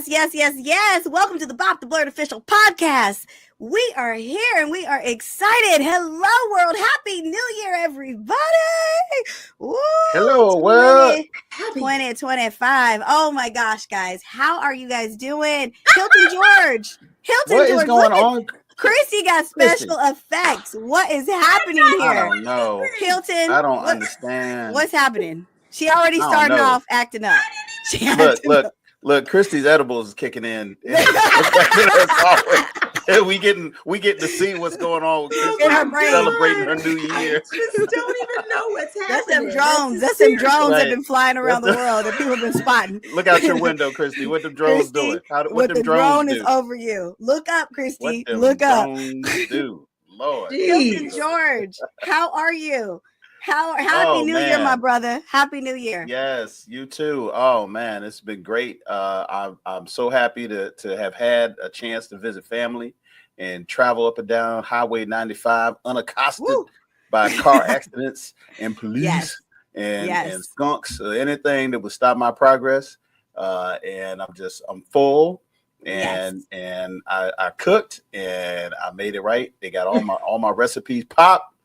yes. Welcome to the BOP, the Blurred Official Podcast. We are here and we are excited. Hello, world. Happy New Year, everybody. Woo, Hello, world. 2025. Oh my gosh, guys. How are you guys doing? Hilton George. What is going on? Christi got special effects. What is happening here? I don't know. Hilton. I don't understand. What's happening? She already started off acting up. Look, Christi's edibles is kicking in. We getting to see what's going on with Christi in her brain, celebrating her new year. I just don't even know what's happening. That's them drones. That's them drones that have been flying around the world that people have been spotting. Look out your window, Christi. What them drones doing? What the drone is over you. Look up, Christi. Look up. Do. Lord. Hilton George, how are you? Happy New Year, my brother. Happy New Year. Yes, you too. Oh man, it's been great. I'm so happy to have had a chance to visit family and travel up and down Highway 95 unaccosted by car accidents and police and skunks or anything that would stop my progress. And I'm full. And I cooked and I made it right. They got all my recipes pop.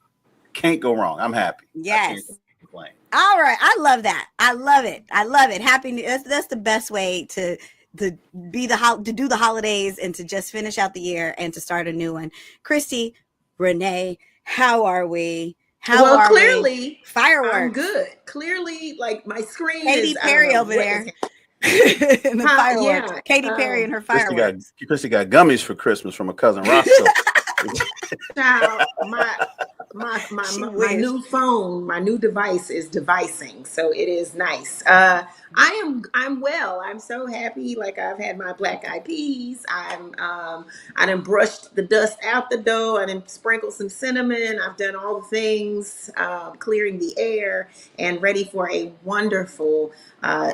Can't go wrong. I'm happy. Yes. All right. I love that. I love it. Happy New Year. That's the best way to do the holidays and to just finish out the year and to start a new one. Christi Renee, how are we? Clearly fireworks. I'm good. Clearly, like my screen Katy is Perry over there. And the fireworks. Yeah. Katy Perry and her fireworks. Christi got gummies for Christmas from her cousin Roscoe. Child, my new phone, my new device is devicing, so it is nice. I'm well. I'm so happy. Like I've had my black eyed peas. I done brushed the dust out the door. I done sprinkled some cinnamon. I've done all the things, clearing the air and ready for a wonderful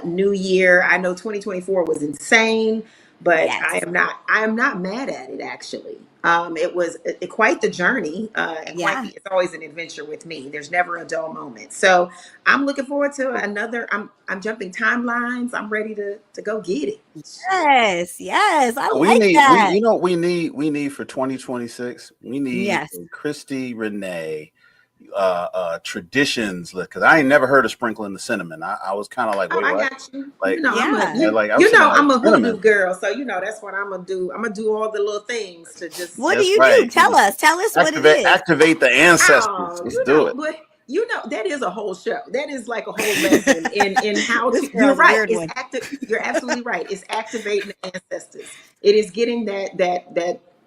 new year. I know 2024 was insane, but I am not mad at it actually. It was quite the journey. It's always an adventure with me. There's never a dull moment. So I'm looking forward to another. I'm jumping timelines. I'm ready to go get it. Yes. I like that. You know what we need for 2026? We need Christi Renee traditions, because I ain't never heard of sprinkling the cinnamon. I was kind of like, wait, I what? got you. Like, I'm a hoodoo girl, so that's what I'm gonna do. I'm gonna do all the little things to just. What do you do? Tell us what it is. Activate the ancestors. Let's do it. But that is a whole show. That is like a whole lesson in how to. You're right. You're absolutely right. It's activating the ancestors. It is getting that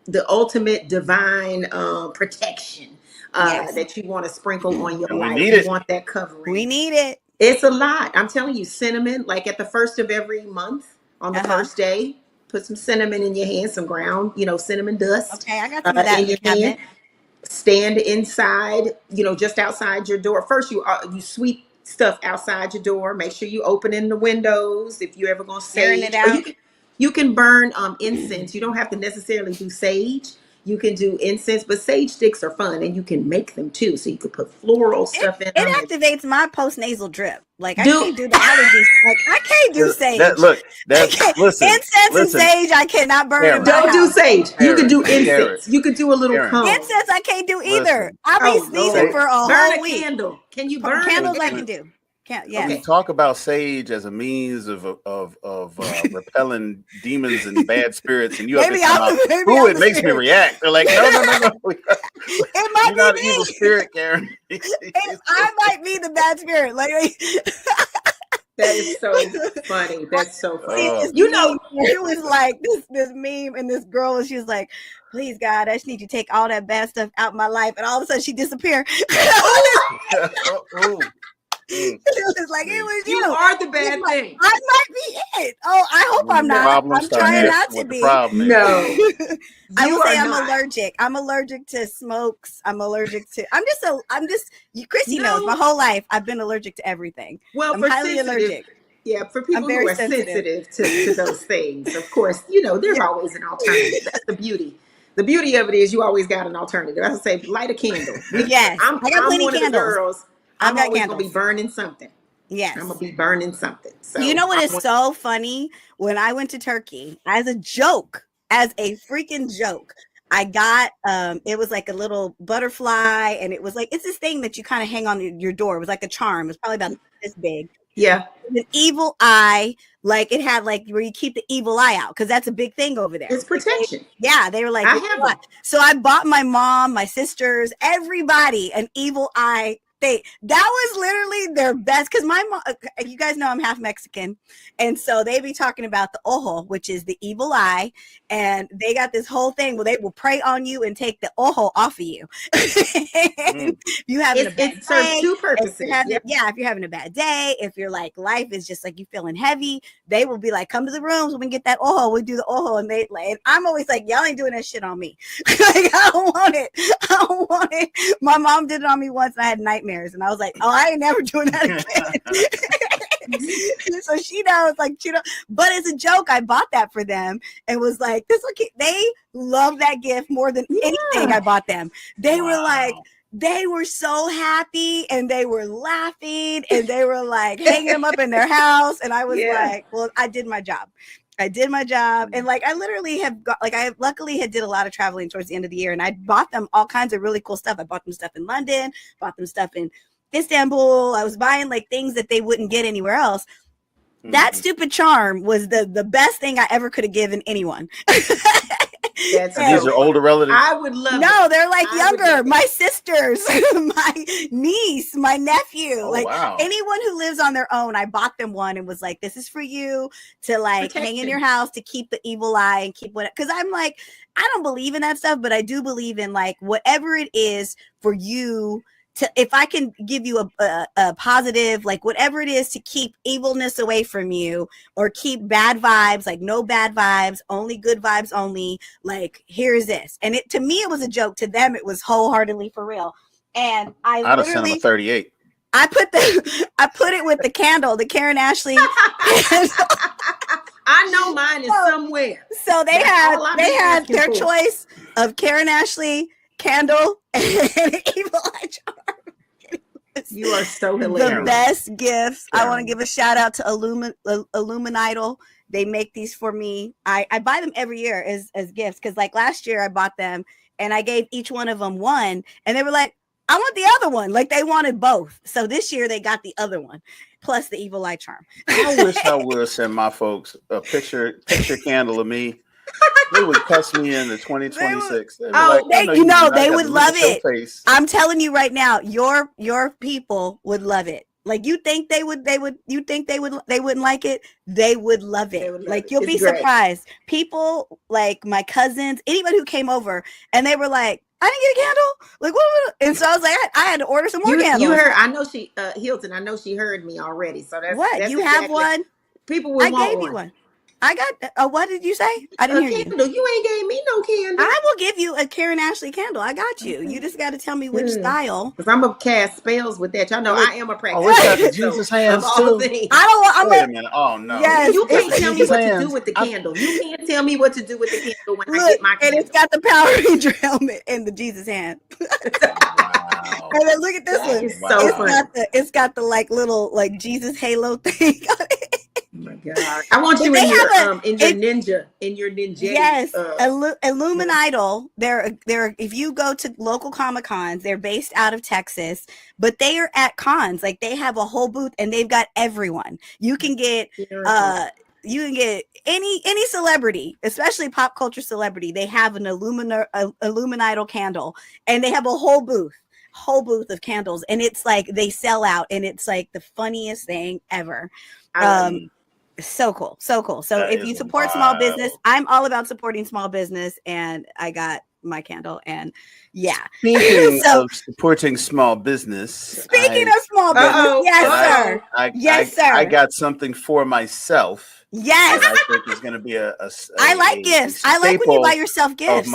the ultimate divine protection. That you want to sprinkle on your life. You want that covering. We need it. It's a lot. I'm telling you, cinnamon, like at the first of every month on the first day, put some cinnamon in your hand, some ground, cinnamon dust. Okay, I got some of that in your hand. Stand inside, just outside your door. First, you sweep stuff outside your door. Make sure you open in the windows if you're ever going to sage. It out. You can burn incense. You don't have to necessarily do sage. You can do incense, but sage sticks are fun, and you can make them too. So you could put floral stuff in. It activates my postnasal drip. Like I can't do the allergies. Like I can't do sage. Listen, incense and sage, I cannot burn. Don't do sage. You can do incense. You can do a little calm. Incense, I can't do either. I'll be sneezing for a whole week. Burn a candle. Can you burn candles? I can do. We talk about sage as a means of repelling demons and bad spirits, and you have to come out, it makes me react. They're like, no. It might You're not an evil spirit, Karen. I might be the bad spirit. Like that is so funny. That's so funny. It was like this meme, and this girl, and she was like, "Please, God, I just need you to take all that bad stuff out of my life," and all of a sudden she disappeared. It was like it was you are the bad thing. I might be it. Oh, I hope I'm not. I'm trying not to be. No, I will say I'm allergic. I'm allergic to smokes. I'm allergic to. Christi knows my whole life. I've been allergic to everything. Well, I'm highly allergic. Yeah, for people who are sensitive to those things, of course, there's always an alternative. That's the beauty. The beauty of it is you always got an alternative. I say, light a candle. Yes, I got plenty of candles. I'm always going to be burning something. Yes. I'm gonna be burning something. So you know what is so funny? When I went to Turkey, as a freaking joke, I got it was like a little butterfly, and it was like it's this thing that you kind of hang on your door. It was like a charm. It was probably about this big. Yeah. An evil eye, like it had like where you keep the evil eye out, because that's a big thing over there. It's protection. They were like, I have them. So I bought my mom, my sisters, everybody an evil eye. That was literally their best, because my mom, you guys know I'm half Mexican, and so they be talking about the ojo, which is the evil eye, and they got this whole thing where they will prey on you and take the ojo off of you. You having it serves two purposes. If you're having a bad day, if you're like life is just like you feeling heavy, they will be like, come to the rooms, we can get that ojo, we do the ojo, and they like, and I'm always like, y'all ain't doing that shit on me. Like, I don't want it. My mom did it on me once, and I had nightmares. And I was like, oh, I ain't never doing that again. So she knows, like, but as a joke, I bought that for them and was like, they love that gift more than anything I bought them. They were like, they were so happy, and they were laughing, and they were like hanging them up in their house. And I was like, well, I did my job. And like, I literally have got, like, I luckily had did a lot of traveling towards the end of the year, and I bought them all kinds of really cool stuff. I bought them stuff in London, bought them stuff in Istanbul. I was buying like things that they wouldn't get anywhere else. That stupid charm was the best thing I ever could have given anyone. These are older relatives. I would love. No, they're like younger. My sisters, my niece, my nephew, anyone who lives on their own. I bought them one and was like, "This is for you to like hang in your house to keep the evil eye and keep what." Because I'm like, I don't believe in that stuff, but I do believe in like whatever it is for you. If I can give you a positive, like whatever it is to keep evilness away from you, or keep bad vibes, like no bad vibes, only good vibes only, like here's this. And to me, it was a joke. To them, it was wholeheartedly for real. And I'd have sent them a 38. I put it with the candle, the Karan Ashley. I know mine is somewhere. So they had their choice of Karan Ashley candle and evil eye charm. You are so hilarious. The best gifts. I want to give a shout out to Illuminidal. They make these for me. I buy them every year as gifts, because like last year I bought them and I gave each one of them one, and they were like, I want the other one. Like, they wanted both. So this year they got the other one plus the evil eye charm. I wish I would send my folks a picture candle of me. They would cuss me into 2026. They would love it. I'm telling you right now, your people would love it. Like, you think they wouldn't like it? They would love it. Like, you'll be surprised. People like my cousins, anybody who came over, and they were like, I didn't get a candle. Like, what? And so I was like, I had to order some more candles. You heard? I know she, Hilton. I know she heard me already. So that's what you have one. People will want I gave you one. I got. What did you say? I didn't hear candle. You ain't gave me no candle. I will give you a Karan Ashley candle. I got you. You just got to tell me which style. Because I'm gonna cast spells with that. Y'all know I am a practitioner. Oh, we got the Jesus hands too. Wait a minute. Oh no. Yes, you can't tell me what to do with the candle. You can't tell me what to do with the candle when I get my candle. And it's got the Power Ranger helmet and the Jesus hand. Wow. And then look at this one. It's got the like little like Jesus halo thing on it. Oh my God! I want you in your ninja. Yes, Illuminidal. They're if you go to local Comic Cons, they're based out of Texas, but they are at cons. Like, they have a whole booth, and they've got everyone. You can get any celebrity, especially pop culture celebrity. They have an Illuminidal candle, and they have a whole booth of candles, and it's like they sell out, and it's like the funniest thing ever. So cool. So if you support small business, I'm all about supporting small business, and I got my candle, and Speaking of supporting small business. Yes, sir. Yes, sir. I got something for myself. Yes. I think it's going to be I like gifts. I like when you buy yourself gifts. Of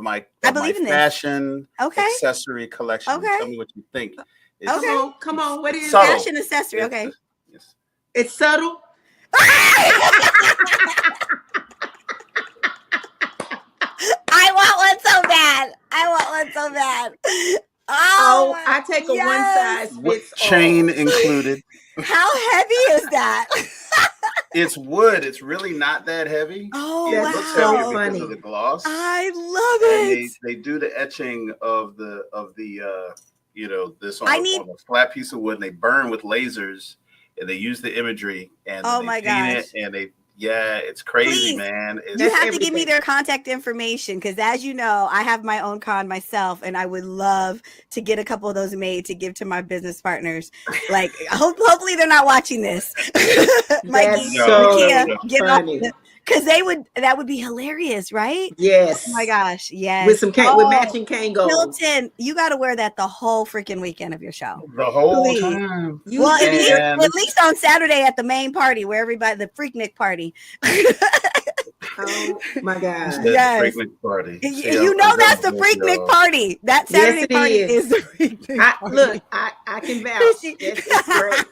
my fashion accessory collection. Okay. Tell me what you think. Come on. What is subtle. Fashion accessory? Okay. Yes. It's subtle. I want one so bad. Oh, I take a one yes. size With fits chain all. included. How heavy is that? It's wood. It's really not that heavy. Oh, It That's looks so heavier wow. because of funny. the gloss. I love And it. they do the etching of the this I on need, a flat piece of wood, and they burn with lasers, and they use the imagery, and then oh they my paint it, gosh. and it's crazy, Please, man. you That's have to give me everything. their contact information because, as you know, I have my own con myself, and I would love to get a couple of those made to give to my business partners. Like, hopefully, they're not watching this. Mikey, That's No, so Nakia, no, no. get off funny. because that would be hilarious, right? Oh my Yes. gosh, With yes. some with Oh, matching Kangol. Hilton, you got to wear that the whole freaking weekend of your show. The whole Please. time. You Well, should be. And at least on Saturday at the main party where everybody, the Freaknik party. Oh my you God. said the Yes. Freaknik party. See, You know I'm that's jealous the of Freaknik y'all. party. That Yes, Saturday it party is. is the Freaknik party. Look, I can vouch. It's great.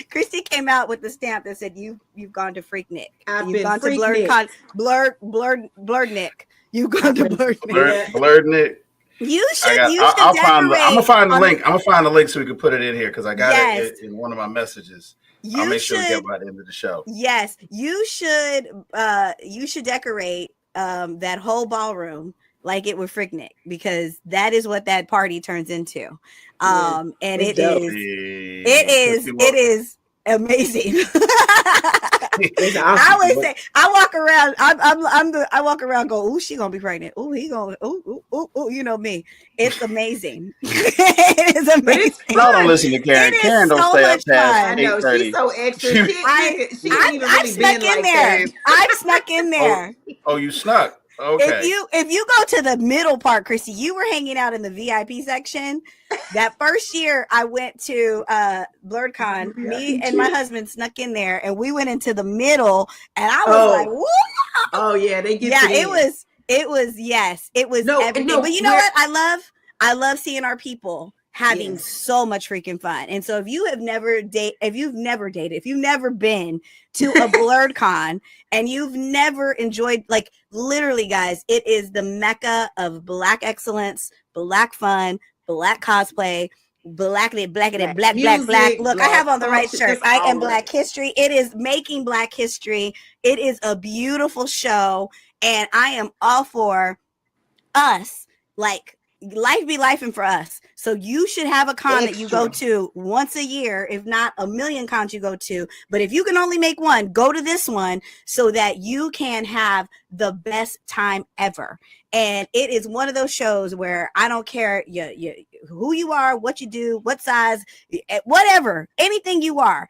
Christy came out with the stamp that said you've gone to Freaknik. I've You've been gone to Freaknik. Blurrednik. You've gone to Blurrednik. Blurred Nick. You should I'll find I'm gonna decorate find the on link. I'm gonna find the link so we can put it in here because I got yes. it in one of my messages. I'll You make sure we get should by the end of the show. yes, you should decorate that whole ballroom like it was Freaknik because that is what that party turns into. And it's it dope. is amazing. It's I awesome. always say I walk around. I walk around. Go, oh, she gonna be pregnant. Oh, he gonna. Oh, you know me. It's amazing. It is But amazing. it's Y'all don't fun. listen to Karen. It is Karen don't so stay up much past fun. I know 8:30. she's so extra. She ain't even I've really snuck been in like there. that. I've snuck in there. Oh, you snuck. Okay. If you go to the middle part, Christy, you were hanging out in the VIP section. That first year I went to BlurredCon, me and my husband snuck in there and we went into the middle and I was like, whoa. Oh yeah, they get it was everything. no, But you know what? I love seeing our people having so much freaking fun. And so if you've never been to a BlurredCon and you've never enjoyed, like literally guys, it is the mecca of Black excellence, Black fun, Black cosplay, black. Look, I have on the right shirt. I am Black history. It is making Black history. It is a beautiful show. And I am all for us, like life be lifing for us. So you should have a con that you go to once a year, if not a million cons you go to. But if you can only make one, go to this one so that you can have the best time ever. And it is one of those shows where I don't care who you are, what you do, what size, whatever, anything you are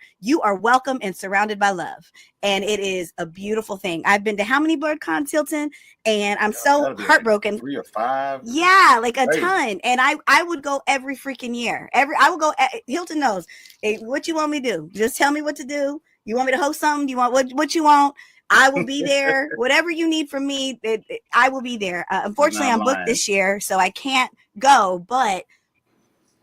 welcome and surrounded by love. And it is a beautiful thing. I've been to how many BlurredCons, Hilton? And I'm so heartbroken. Like 3 or 5. Yeah, like a ton. And I would go every freaking year. I would go. Hilton knows. Hey, what you want me to do? Just tell me what to do. You want me to host something? You want what you want? I will be there. Whatever you need from me, I will be there. Unfortunately, I'm booked this year, so I can't go. But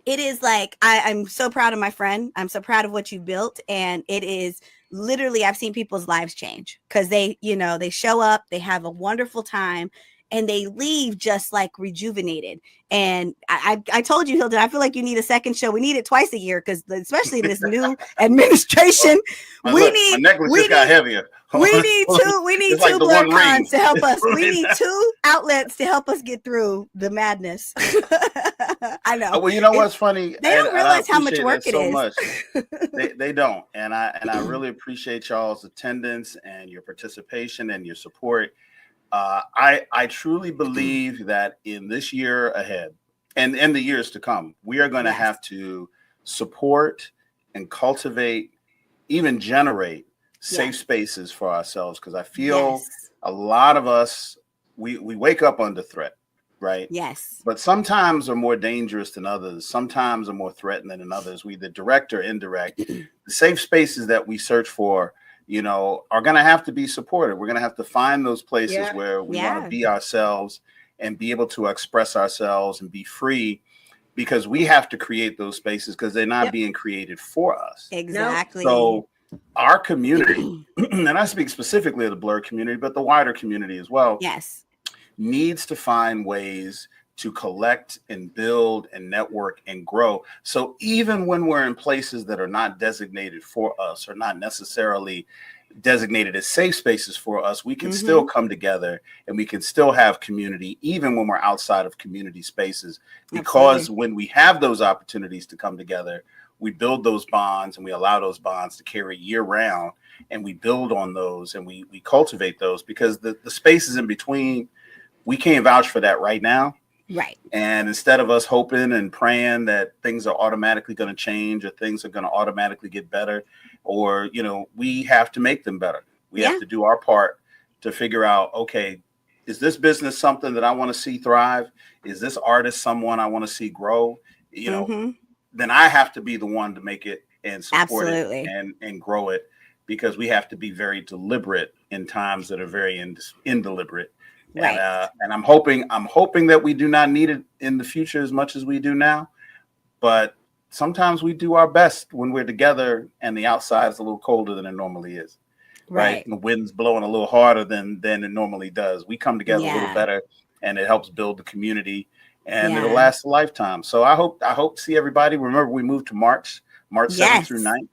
it is like I'm so proud of my friend. I'm so proud of what you built, and it is literally I've seen people's lives change because they show up, they have a wonderful time, and they leave just like rejuvenated. And I told you, Hilton, I feel like you need a second show. We need it twice a year because especially in this new administration, my necklace just got heavier. We need two like BlurredCons to help us. We need 2 outlets to help us get through the madness. I know. Well, you know what's funny? They don't realize how much work it is. Much. They don't. And I really appreciate y'all's attendance and your participation and your support. I truly believe that in this year ahead and in the years to come, we are going to have to support and cultivate, even generate safe spaces for ourselves. Because I feel a lot of us, we wake up under threat, right? Yes. But sometimes are more dangerous than others. Sometimes are more threatening than others. We either direct or indirect. The safe spaces that we search for, are going to have to be supported. We're going to have to find those places where we want to be ourselves and be able to express ourselves and be free, because we have to create those spaces because they're not being created for us. Exactly. So our community, and I speak specifically of the Blurred community, but the wider community as well, yes, needs to find ways to collect and build and network and grow. So even when we're in places that are not designated for us or not necessarily designated as safe spaces for us, we can still come together and we can still have community, even when we're outside of community spaces, because Absolutely. when we have those opportunities to come together, we build those bonds and we allow those bonds to carry year round, and we build on those and we cultivate those, because the spaces in between, we can't vouch for that right now. Right. And instead of us hoping and praying that things are automatically going to change or things are going to automatically get better, or, you know, we have to make them better. We have to do our part to figure out, okay, is this business something that I want to see thrive? Is this artist someone I want to see grow? You know, then I have to be the one to make it and support it and grow it, because we have to be very deliberate in times that are very indeliberate. Right. And I'm hoping that we do not need it in the future as much as we do now. But sometimes we do our best when we're together and the outside is a little colder than it normally is. Right. And the wind's blowing a little harder than it normally does. We come together a little better, and it helps build the community, and it'll last a lifetime. So I hope to see everybody. Remember, we moved to March 7th through 9th.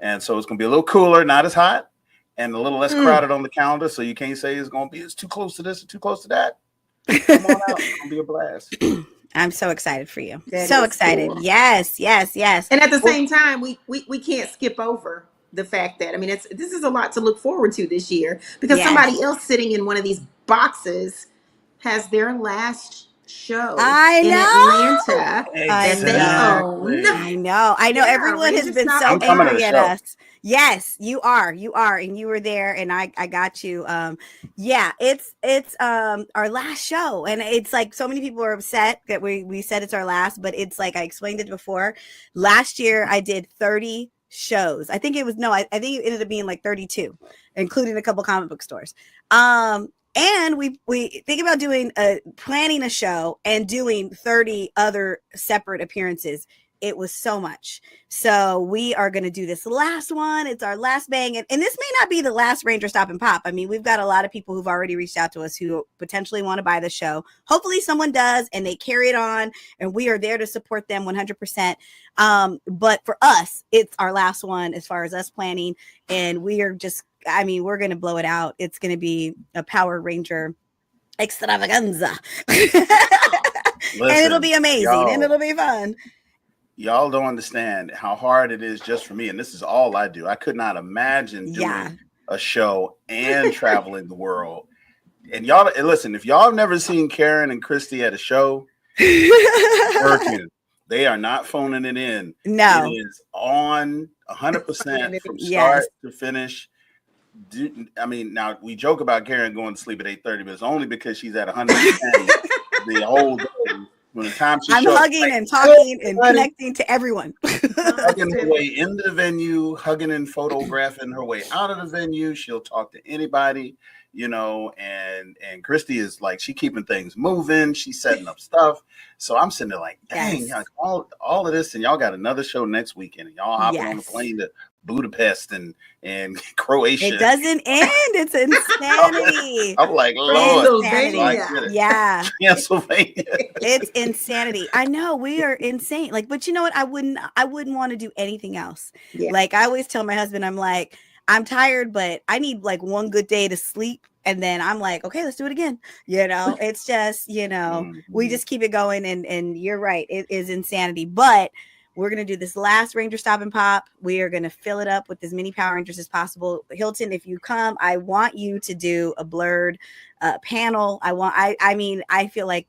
And so it's going to be a little cooler, not as hot, and a little less crowded on the calendar. So you can't say it's too close to this or too close to that. Come on out. It's going to be a blast. I'm so excited for you. So excited. Cool. Yes. And at the same time, we can't skip over the fact that, I mean, this is a lot to look forward to this year, because somebody else sitting in one of these boxes has their last show in Atlanta that they own. I know. Everyone has been so angry at us. Yes, you are, and you were there, and I got you. It's our last show, and it's like so many people are upset that we said it's our last, but it's like I explained it before. Last year I did 30 shows. I think it ended up being like 32, including a couple comic book stores. And we think about planning a show and doing 30 other separate appearances. It was so much. So we are going to do this last one. It's our last bang. And this may not be the last Ranger Stop and Pop. I mean, we've got a lot of people who've already reached out to us who potentially want to buy the show. Hopefully someone does, and they carry it on, and we are there to support them 100%. But for us, it's our last one as far as us planning. And we are we're going to blow it out. It's going to be a Power Ranger extravaganza. Listen, and it'll be amazing, and it'll be fun. Y'all don't understand how hard it is just for me. And this is all I do. I could not imagine doing a show and traveling the world. And y'all, listen, if y'all have never seen Karan and Christi at a show, they are not phoning it in. No. It is on 100% from start to finish. I mean, now we joke about Karan going to sleep at 8:30, but it's only because she's at 110 the whole day. When the time I'm hugging and talking and connecting to everyone. Hugging her way into the venue, hugging and photographing her way out of the venue. She'll talk to anybody, and Christi is like, she keeping things moving. She's setting up stuff. So I'm sitting there like, dang, like all of this, and y'all got another show next weekend, and y'all hopping on the plane to Budapest and Croatia. It doesn't end. It's insanity. I'm like, Lord, Pennsylvania. Pennsylvania. It's insanity. I know, we are insane. Like, but you know what? I wouldn't want to do anything else. Yeah. Like, I always tell my husband, I'm like, I'm tired, but I need like one good day to sleep. And then I'm like, okay, let's do it again. It's just, we just keep it going. And you're right. It is insanity. But we're going to do this last Ranger Stop and Pop. We are going to fill it up with as many Power Rangers as possible. Hilton, if you come, I want you to do a blurred panel. I feel like,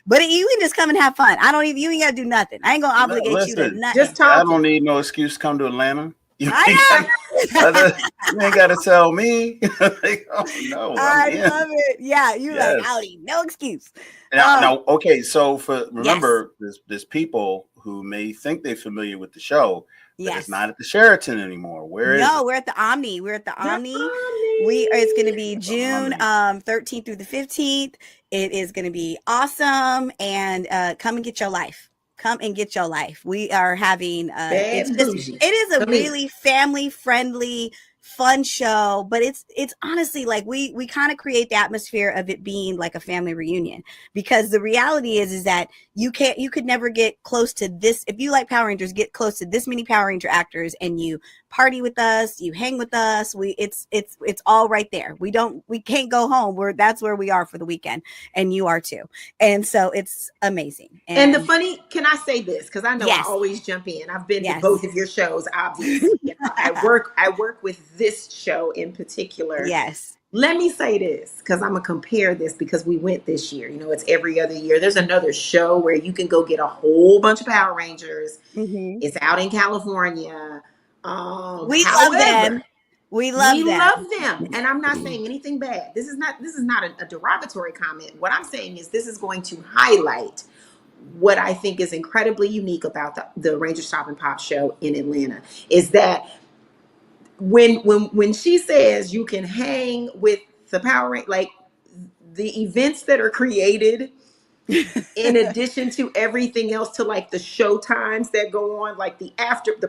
but you can just come and have fun. You ain't got to do nothing. I ain't going to obligate you to nothing. Just talk. I don't need no excuse to come to Atlanta. You ain't got to tell me. I love it. Yeah, like, I don't need no excuse. Now, okay. So remember, there's people who may think they're familiar with the show, but it's not at the Sheraton anymore. We're at the Omni. We're at the Omni. It's going to be June 13th through the 15th. It is going to be awesome, and come and get your life. Come and get your life. We are having it is a really family friendly fun show, but it's honestly like we kind of create the atmosphere of it being like a family reunion, because the reality is that you could never get close to this. If you like Power Rangers, get close to this many Power Ranger actors and you party with us, you hang with us. It's all right there. We can't go home. That's where we are for the weekend, and you are too. And so it's amazing. And the funny, can I say this? Because I know Yes. I always jump in. I've been Yes. to both of your shows, obviously. I work with this show in particular. Yes. Let me say this, because I'm going to compare this, because we went this year. You know, it's every other year. There's another show where you can go get a whole bunch of Power Rangers. Mm-hmm. It's out in California. We love them. We love them. And I'm not saying anything bad. This is not a derogatory comment. What I'm saying is this is going to highlight what I think is incredibly unique about the Ranger Stop and Pop show in Atlanta, is that when she says you can hang with the Power Rangers, like the events that are created in addition to everything else, to like the show times that go on, like the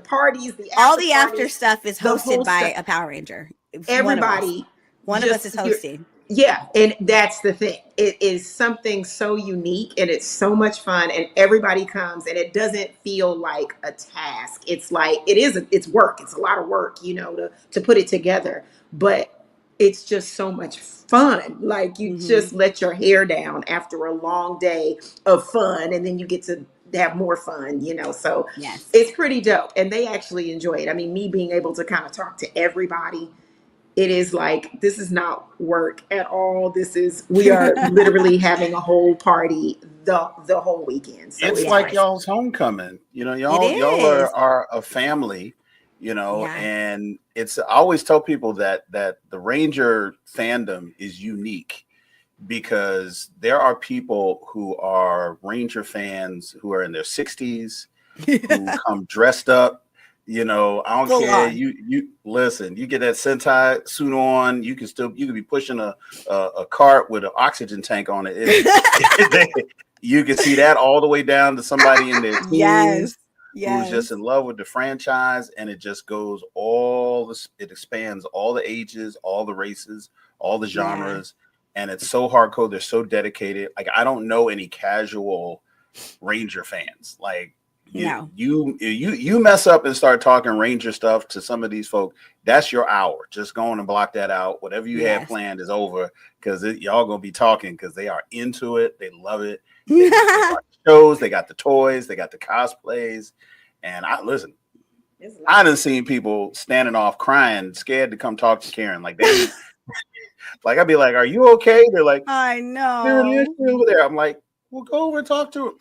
parties, all the after stuff is hosted by a Power Ranger. Everybody, one of us is hosting. Yeah, and that's the thing. It is something so unique, and it's so much fun, and everybody comes, and it doesn't feel like a task. It's like it's work. It's a lot of work, you know, to put it together, but it's just so much fun. Like you just let your hair down after a long day of fun, and then you get to have more fun, you know. So yes, it's pretty dope, and they actually enjoy it. I mean, me being able to kind of talk to everybody, it is like, this is not work at all. We are literally having a whole party the whole weekend. So it's like y'all's homecoming. You know, y'all are a family, you know, and I always tell people that the Ranger fandom is unique, because there are people who are Ranger fans who are in their 60s, who come dressed up. You know, I don't care. You listen, you get that Sentai suit on, you can be pushing a cart with an oxygen tank on it. You can see that all the way down to somebody in their teens who's just in love with the franchise, and it just goes it expands all the ages, all the races, all the genres, and it's so hardcore. They're so dedicated. Like, I don't know any casual Ranger fans. Like, you mess up and start talking Ranger stuff to some of these folk, that's your hour. Just go on and block that out. Whatever you had planned is over, because y'all gonna be talking, because they are into it. They love it. They got the shows, they got the toys, they got the cosplays. And I done seen people standing off crying, scared to come talk to Karen. Like, they like, I'd be like, "Are you okay?" They're like, "I know, there it is over there." I'm like, "Well, go over and talk to her."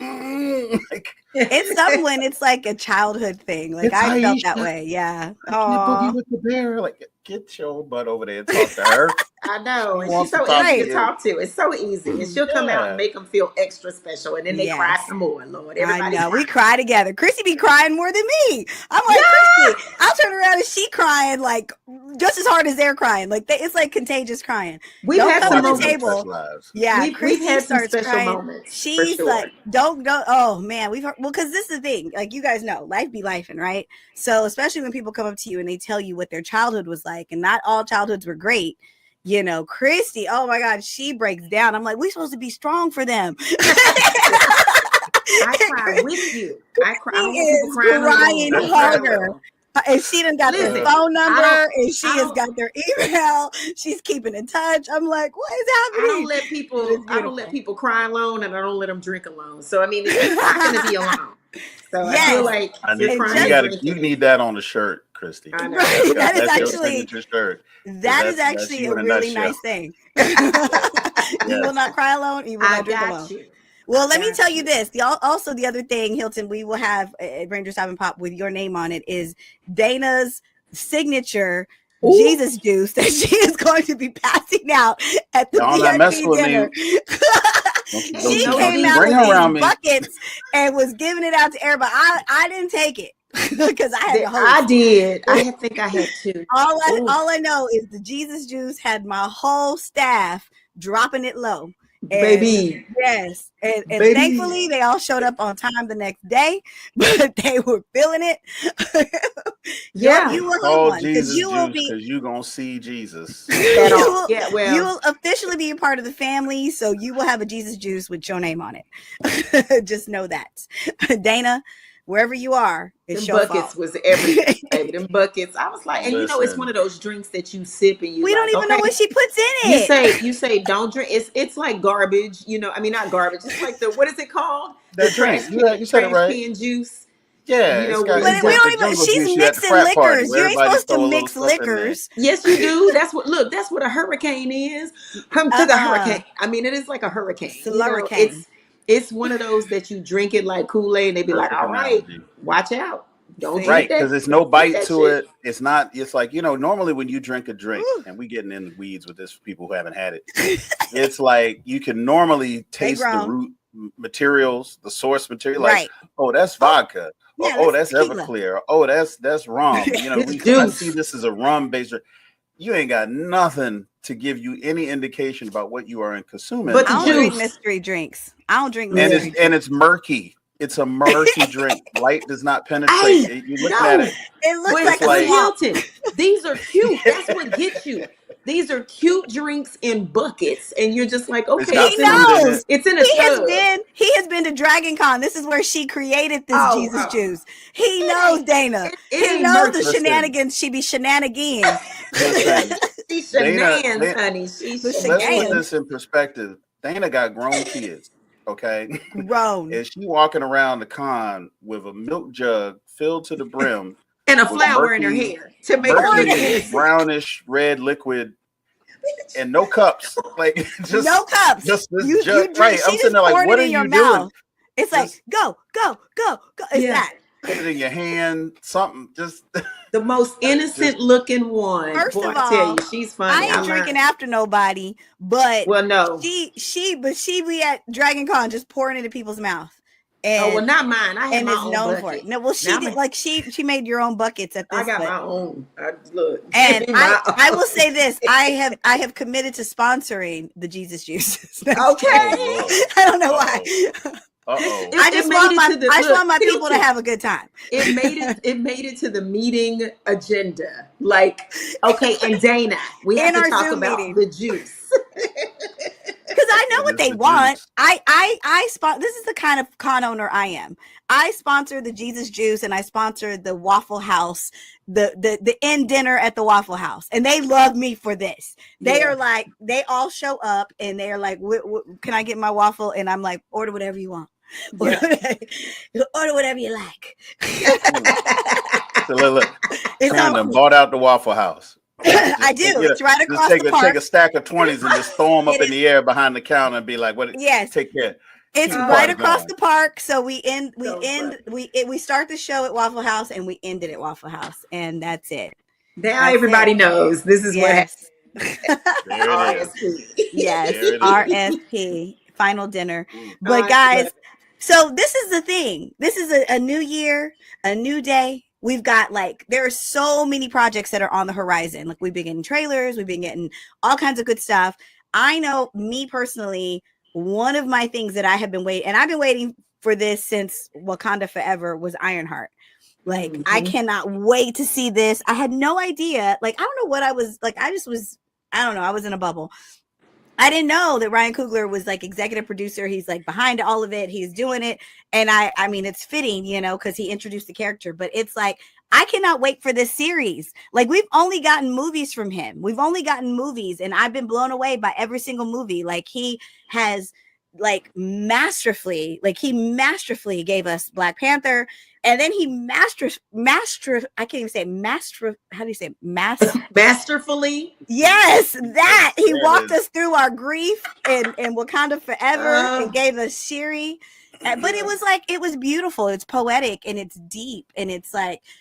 Like, it's something when it's like a childhood thing. Like, I felt that way. Yeah. Boogie with the bear. Like, get your butt over there and talk to her. I know. And she's so easy to talk to. It's so easy. And she'll come out and make them feel extra special. And then they cry some more, Lord. Everybody, I know. We cry together. Christy be crying more than me. I'm like, Christy, I'll turn around and she crying like just as hard as they're crying. Like, it's like contagious crying. We've had some on the table. Yeah, we've had some special crying. moments. She's like, don't. Oh man, because this is the thing. Like, you guys know, life be lifing, right? So especially when people come up to you and they tell you what their childhood was like, and not all childhoods were great. You know, Christy, oh my God, she breaks down. I'm like, we're supposed to be strong for them. I cry with you. I cry. She is crying harder. And she done got their phone number, and she has got their email. She's keeping in touch. I'm like, what is happening? I don't let people cry alone, and I don't let them drink alone. So I mean, it's not going to be alone. So I feel like you need that on the shirt, Christy. I know. That is actually a really nice thing. You will not cry alone. You will not drink alone. Well, let me tell you this. Also, the other thing, Hilton, we will have a Ranger Stop and Pop with your name on it is Dana's signature Jesus juice that she is going to be passing out at the VIP dinner. She came out with these buckets and was giving it out to everybody. I didn't take it because I had to host. I did. I think I had to. All I know is the Jesus juice had my whole staff dropping it low. Baby. Yes. And Baby. thankfully they all showed up on time the next day, but they were feeling it. Yeah. You will Oh, one Jesus you will juice, be because you're going to see Jesus. Yeah, well. You will officially be a part of the family, so you will have a Jesus juice with your name on it. Just know that. Dana, wherever you are, it's them your buckets fault. was everything, baby. Them buckets. I was like, and you know, it's Listen. one of those drinks that you sip and you We don't like, even okay. know what she puts in You it. say don't drink. It's like garbage, you know. I mean, not garbage. It's like what is it called? The That trash drink. can, You said it trash right. can juice. Yeah, You know, it's got where But you it's we like don't. the don't even. jungle She's juice you at the mixing frat party liquors. where You ain't everybody supposed to throw a little mix stuff in there. liquors. Yes, you do. That's what a hurricane is. Come to the hurricane. I mean, it is like a hurricane. You know, Slurricane. it's one of those that you drink it like Kool-Aid and they be like, Perfect all right, analogy. watch out. Don't See? drink Right, that. because there's no Don't drink bite that to shit. it. It's not. It's like, normally when you drink a drink, Ooh. and we getting in the weeds with this for people who haven't had it. It's like you can normally taste the grown. root materials, the source material. Right. Like, oh, that's vodka. Yeah, Oh, that's that's tequila. Everclear. Oh, that's rum. It's I juice. see this as a rum based drink. You ain't got nothing to give you any indication about what you are consuming. But I the don't drink juice. mystery drinks. I don't drink Yeah. mystery and it's murky. It's a murky drink. Light does not penetrate. Hey, You're looking no. at it. It looks But like a like- swamp. Hilton, these are cute. That's what gets you. These are cute drinks in buckets, and you're just like, It's okay, got He food in it. knows. it's in a tub. He has been to Dragon Con. This is where she created this Oh, Jesus oh. juice. He knows, Dana. It He ain't knows the murky. shenanigans she be shenanigan. Listen, She's Dana, shenanigans, honey. She's The let's put shenanigans. this in perspective. Dana got grown kids, okay? Grown. And she walking around the con with a milk jug filled to the brim And a with flower in her murky- hair to make her look murky innocent. brownish red liquid and no cups. Like just No cups. Just this you jug. drink, Right. she I'm just sitting there like, poured what it are in your you mouth. doing? It's Just- like, go. It's Yeah. that. Put it in your hand, something. Just The most innocent looking one. First Boy, of I tell all, you, she's funny. I ain't drinking after nobody, but Well, no. she be at Dragon Con just pouring it in people's mouth. Oh, well, And, not mine. I had and my is own known bucket. for it. No, well, she Now did like she made your own buckets at this. I got but- my own. Look, And give me my I own. will say this: I have committed to sponsoring the Jesus juices. Okay. Oh, I don't know why. uh-oh. I It just made want it my to the- I just look, want my people to Hilton. have a good time. It made it to the meeting agenda. Like, okay, and Dana, we have In to our talk Zoom about meeting. the juice. Because I know what It's they the want. juice. This is the kind of con owner I am. I sponsor the Jesus Juice and I sponsor the Waffle House, the end dinner at the Waffle House, and they love me for this. They Yeah. are like, they all show up and they are like, can I get my waffle? And I'm like, order whatever you want. Yeah. Order whatever you like. So look, It's Karen all done cool. bought out the Waffle House. I do. It's right across the park. Take a stack of 20s and just throw them up It in the air behind the counter and be like, "What? Yes. Take care." It's Keep the right party across going. the park. So we start the show at Waffle House and we end it at Waffle House, and that's it. Now That's everybody it. knows this is what Yes. There it is. RSP. Yes. There it is. RSP, final dinner. Mm. But guys, so this is the thing. This is a new year, a new day. We've got there are so many projects that are on the horizon. Like we've been getting trailers, we've been getting all kinds of good stuff. I know me personally, one of my things that I have been waiting, and I've been waiting for this since Wakanda Forever, was Ironheart. Like, I cannot wait to see this. I had no idea. Like, I don't know what I was like. I don't know. I was in a bubble. I didn't know that Ryan Coogler was like executive producer. He's like behind all of it. He's doing it. And I mean, it's fitting, because he introduced the character, but it's like, I cannot wait for this series. Like, we've only gotten movies from him. We've only gotten movies, and I've been blown away by every single movie. Like, he has masterfully gave us Black Panther. And then he I can't even say master. How do you say it? Masterfully. Yes, that he There it walked is. us through our grief and Wakanda Forever and gave us Shiri. But it was beautiful. It's poetic and it's deep and it's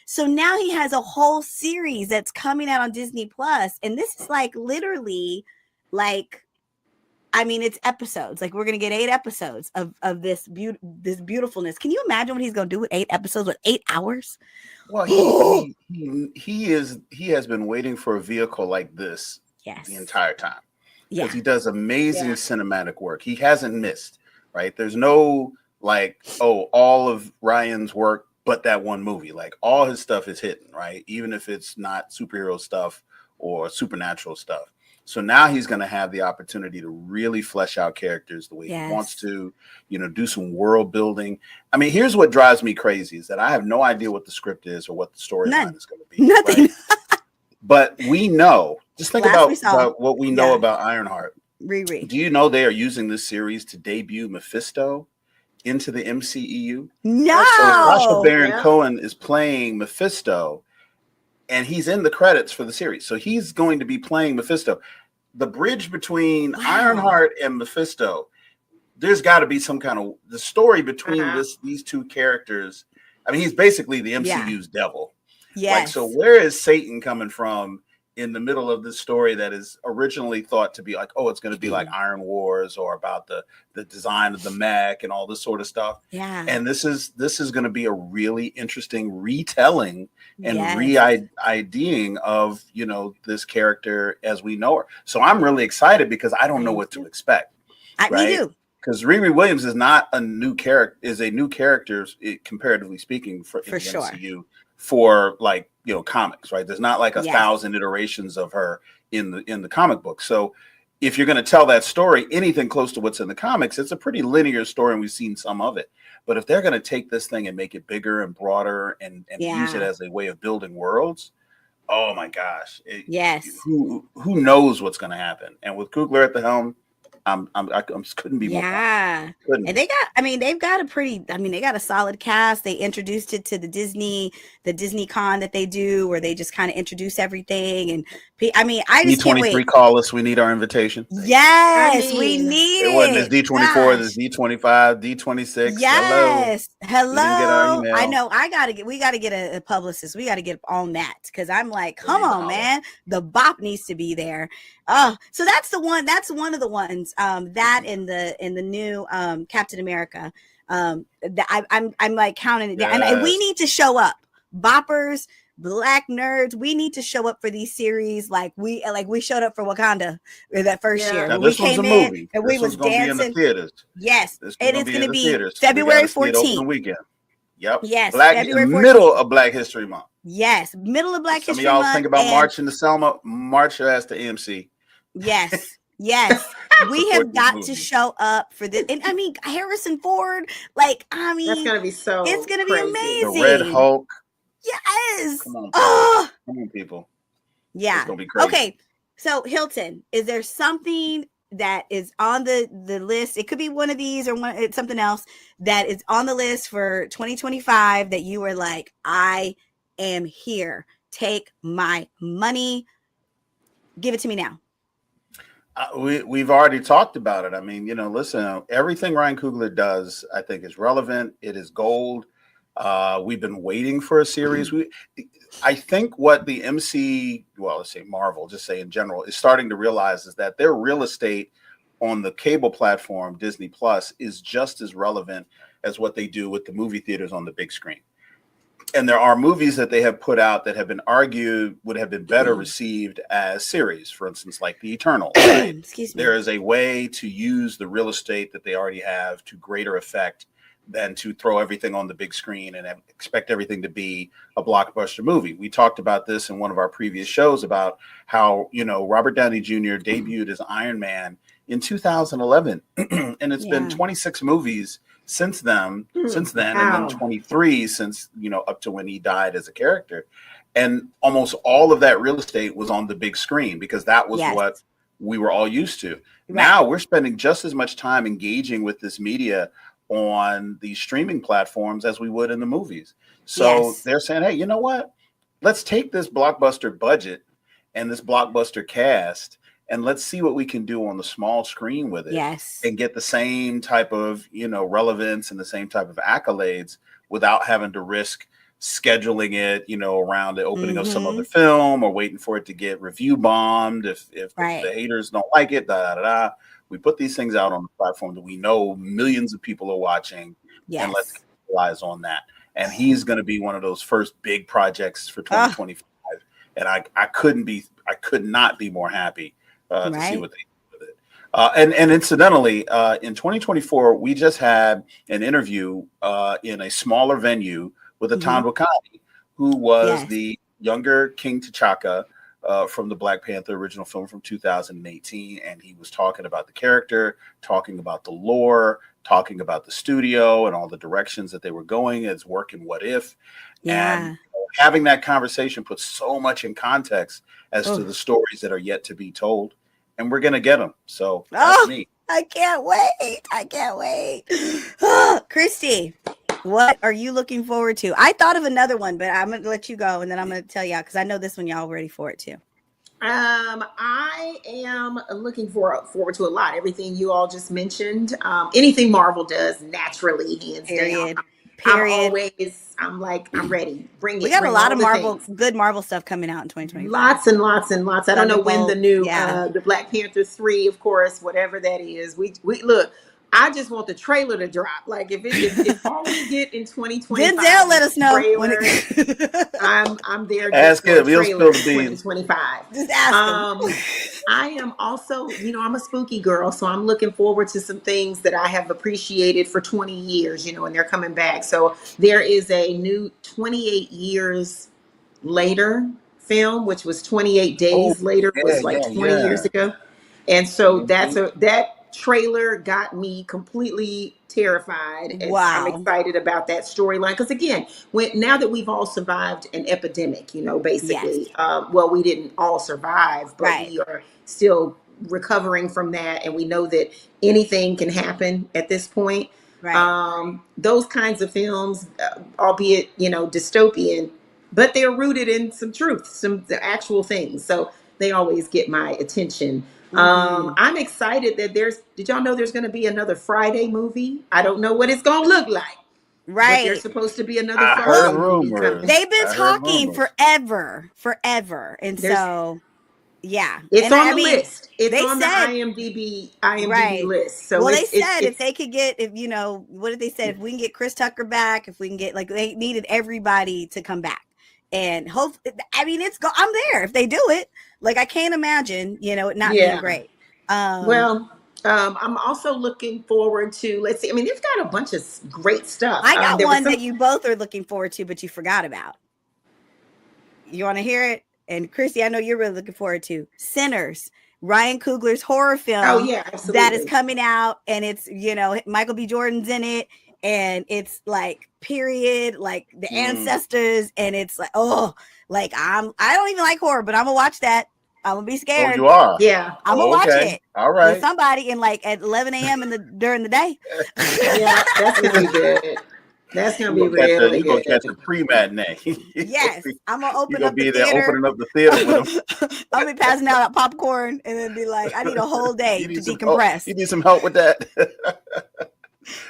so now he has a whole series that's coming out on Disney Plus, and this is literally it's episodes. We're gonna get 8 episodes of this beautifulness. Can you imagine what he's gonna do with 8 episodes with 8 hours? Well, he has been waiting for a vehicle like this Yes. the entire time. because he does amazing cinematic work. He hasn't missed, right? There's no like, oh, all of Ryan's work but that one movie. Like all his stuff is hitting, right? Even if it's not superhero stuff or supernatural stuff. So now he's going to have the opportunity to really flesh out characters the way he wants to, do some world building. I mean, here's what drives me crazy is that I have no idea what the script is or what the storyline is going to be. Nothing. Right? But we know, just think about what we know about Ironheart. Riri. Do you know they are using this series to debut Mephisto into the MCEU? No. So Sacha Baron Cohen is playing Mephisto, and he's in the credits for the series. So he's going to be playing Mephisto. The bridge between Ironheart and Mephisto, there's got to be some kind of the story between these two characters. I mean, he's basically the MCU's devil. Yes. Like, so where is Satan coming from in the middle of this story that is originally thought to be like, oh, it's going to be like Iron Wars or about the design of the mech and all this sort of stuff. Yeah. And this is going to be a really interesting retelling and re-IDing of, this character as we know her. So I'm really excited because I don't know what to expect. Me too. Because Riri Williams is not a new character, is a new character, comparatively speaking, for the sure. MCU for like, comics, right? There's not like 1,000 iterations of her in the comic book. So if you're going to tell that story, anything close to what's in the comics, it's a pretty linear story, and we've seen some of it. But if they're going to take this thing and make it bigger and broader and use it as a way of building worlds, oh my gosh. Who knows what's going to happen? And with Coogler at the helm, I couldn't be more. And they've got a solid cast. They introduced it to the Disney Con that they do, where they just kind of introduce everything. And I just can't wait. D23 call us. We need our invitation. Yes, we need it. Wasn't this D24, this D25, D26. Yes. Hello. We didn't get our email. I know. We got to get a publicist. We got to get on that because I'm like, come on, man. The BOP needs to be there. Oh, so that's the one. That's one of the ones. That in the new Captain America. I'm like counting it down, and we need to show up, boppers, Black nerds. We need to show up for these series like we showed up for Wakanda that first year. Now, this was a movie, and we was dancing in the theaters. Yes, it is going to be February 14th. Weekend. Yep. Yes. February 14th. Middle of Black History Month. Yes, middle of Black History Some of Month. y'all think about marching to Selma. March your ass to AMC. Yes. Yes, we have got to show up for this. And I mean, Harrison Ford, that's going to be so it's going to be amazing. The Red Hulk. Yes. Come on, people. Yeah. It's going to be crazy. Okay. So Hilton, is there something that is on the list? It could be one of these or it's something else that is on the list for 2025 that you were like, I am here. Take my money. Give it to me now. We've already talked about it. I mean, listen, everything Ryan Coogler does, I think, is relevant. It is gold. We've been waiting for a series. I think what the let's say Marvel, just say in general, is starting to realize is that their real estate on the cable platform, Disney Plus, is just as relevant as what they do with the movie theaters on the big screen. And there are movies that they have put out that have been argued would have been better received as series, for instance, like The Eternal. Right? Excuse me. There is a way to use the real estate that they already have to greater effect than to throw everything on the big screen and expect everything to be a blockbuster movie. We talked about this in one of our previous shows about how, Robert Downey Jr. debuted as Iron Man in 2011, and it's been 26 movies since then, and then 23 since, up to when he died as a character. And almost all of that real estate was on the big screen because that was what we were all used to. Right. Now we're spending just as much time engaging with this media on the streaming platforms as we would in the movies. So they're saying, hey, you know what? Let's take this blockbuster budget and this blockbuster cast and let's see what we can do on the small screen with it. Yes. And get the same type of, relevance and the same type of accolades without having to risk scheduling it, around the opening of some other film or waiting for it to get review bombed. If the haters don't like it, we put these things out on the platform that we know millions of people are watching, and let's capitalize on that. And he's going to be one of those first big projects for 2025. And I could not be more happy to see what they do with it. And incidentally, in 2024, we just had an interview in a smaller venue with Atan Wakani, who was the younger King T'Chaka from the Black Panther original film from 2018. And he was talking about the character, talking about the lore, talking about the studio and all the directions that they were going as work and what if. And having that conversation puts so much in context as to the stories that are yet to be told. And we're going to get them. So that's me. I can't wait. I can't wait. Christy, what are you looking forward to? I thought of another one, but I'm going to let you go. And then I'm going to tell y'all, because I know this one y'all ready for it too. I am looking forward to a lot. Everything you all just mentioned. Anything Marvel does naturally, hands down. I'm ready. Bring it. We got a lot of good Marvel stuff coming out in 2020. Lots and lots and lots. I don't know when the new the Black Panther 3, of course, whatever that is. We look. I just want the trailer to drop. Like if all we get in 2025, Denzel let us know. I'm there. Ask him. He'll spill the beans. 2025. Just ask him. I am also, I'm a spooky girl, so I'm looking forward to some things that I have appreciated for 20 years, and they're coming back. So there is a new 28 years later film, which was 28 days later, was 20 years ago. And so that trailer got me completely terrified. And I'm excited about that storyline because again, now that we've all survived an epidemic, basically, we didn't all survive, but we are still recovering from that, and we know that anything can happen at this point. Those kinds of films, albeit dystopian, but they're rooted in some truth, some actual things, so they always get my attention. I'm excited that did y'all know there's going to be another Friday movie? I don't know what it's going to look like. But there's supposed to be another Friday movie coming. They've been talking forever. And so, it's on the list. It's on the IMDb list. So they said if they could get, what did they say? If we can get Chris Tucker back, if we can get, they needed everybody to come back. And hope, I'm there if they do it. I can't imagine, it not being great. I'm also looking forward to, let's see, they've got a bunch of great stuff. I got one that you both are looking forward to, but you forgot about. You want to hear it? And Christy, I know you're really looking forward to Sinners, Ryan Coogler's horror film. Oh, yeah, absolutely. That is coming out, and it's, Michael B. Jordan's in it. And it's period, the ancestors, and it's I don't even like horror, but I'm gonna watch that. I'm gonna be scared. Oh, you are? Yeah. I'm gonna watch it. All right. With somebody at 11 a.m. during the day. Yeah, that's gonna be good. That's gonna be really good. You're gonna catch a pre-matinee. Yes, I'm gonna open up the theater. Opening up the theater with them. I'll be passing out popcorn and then be like, I need a whole day to decompress. You need some help with that.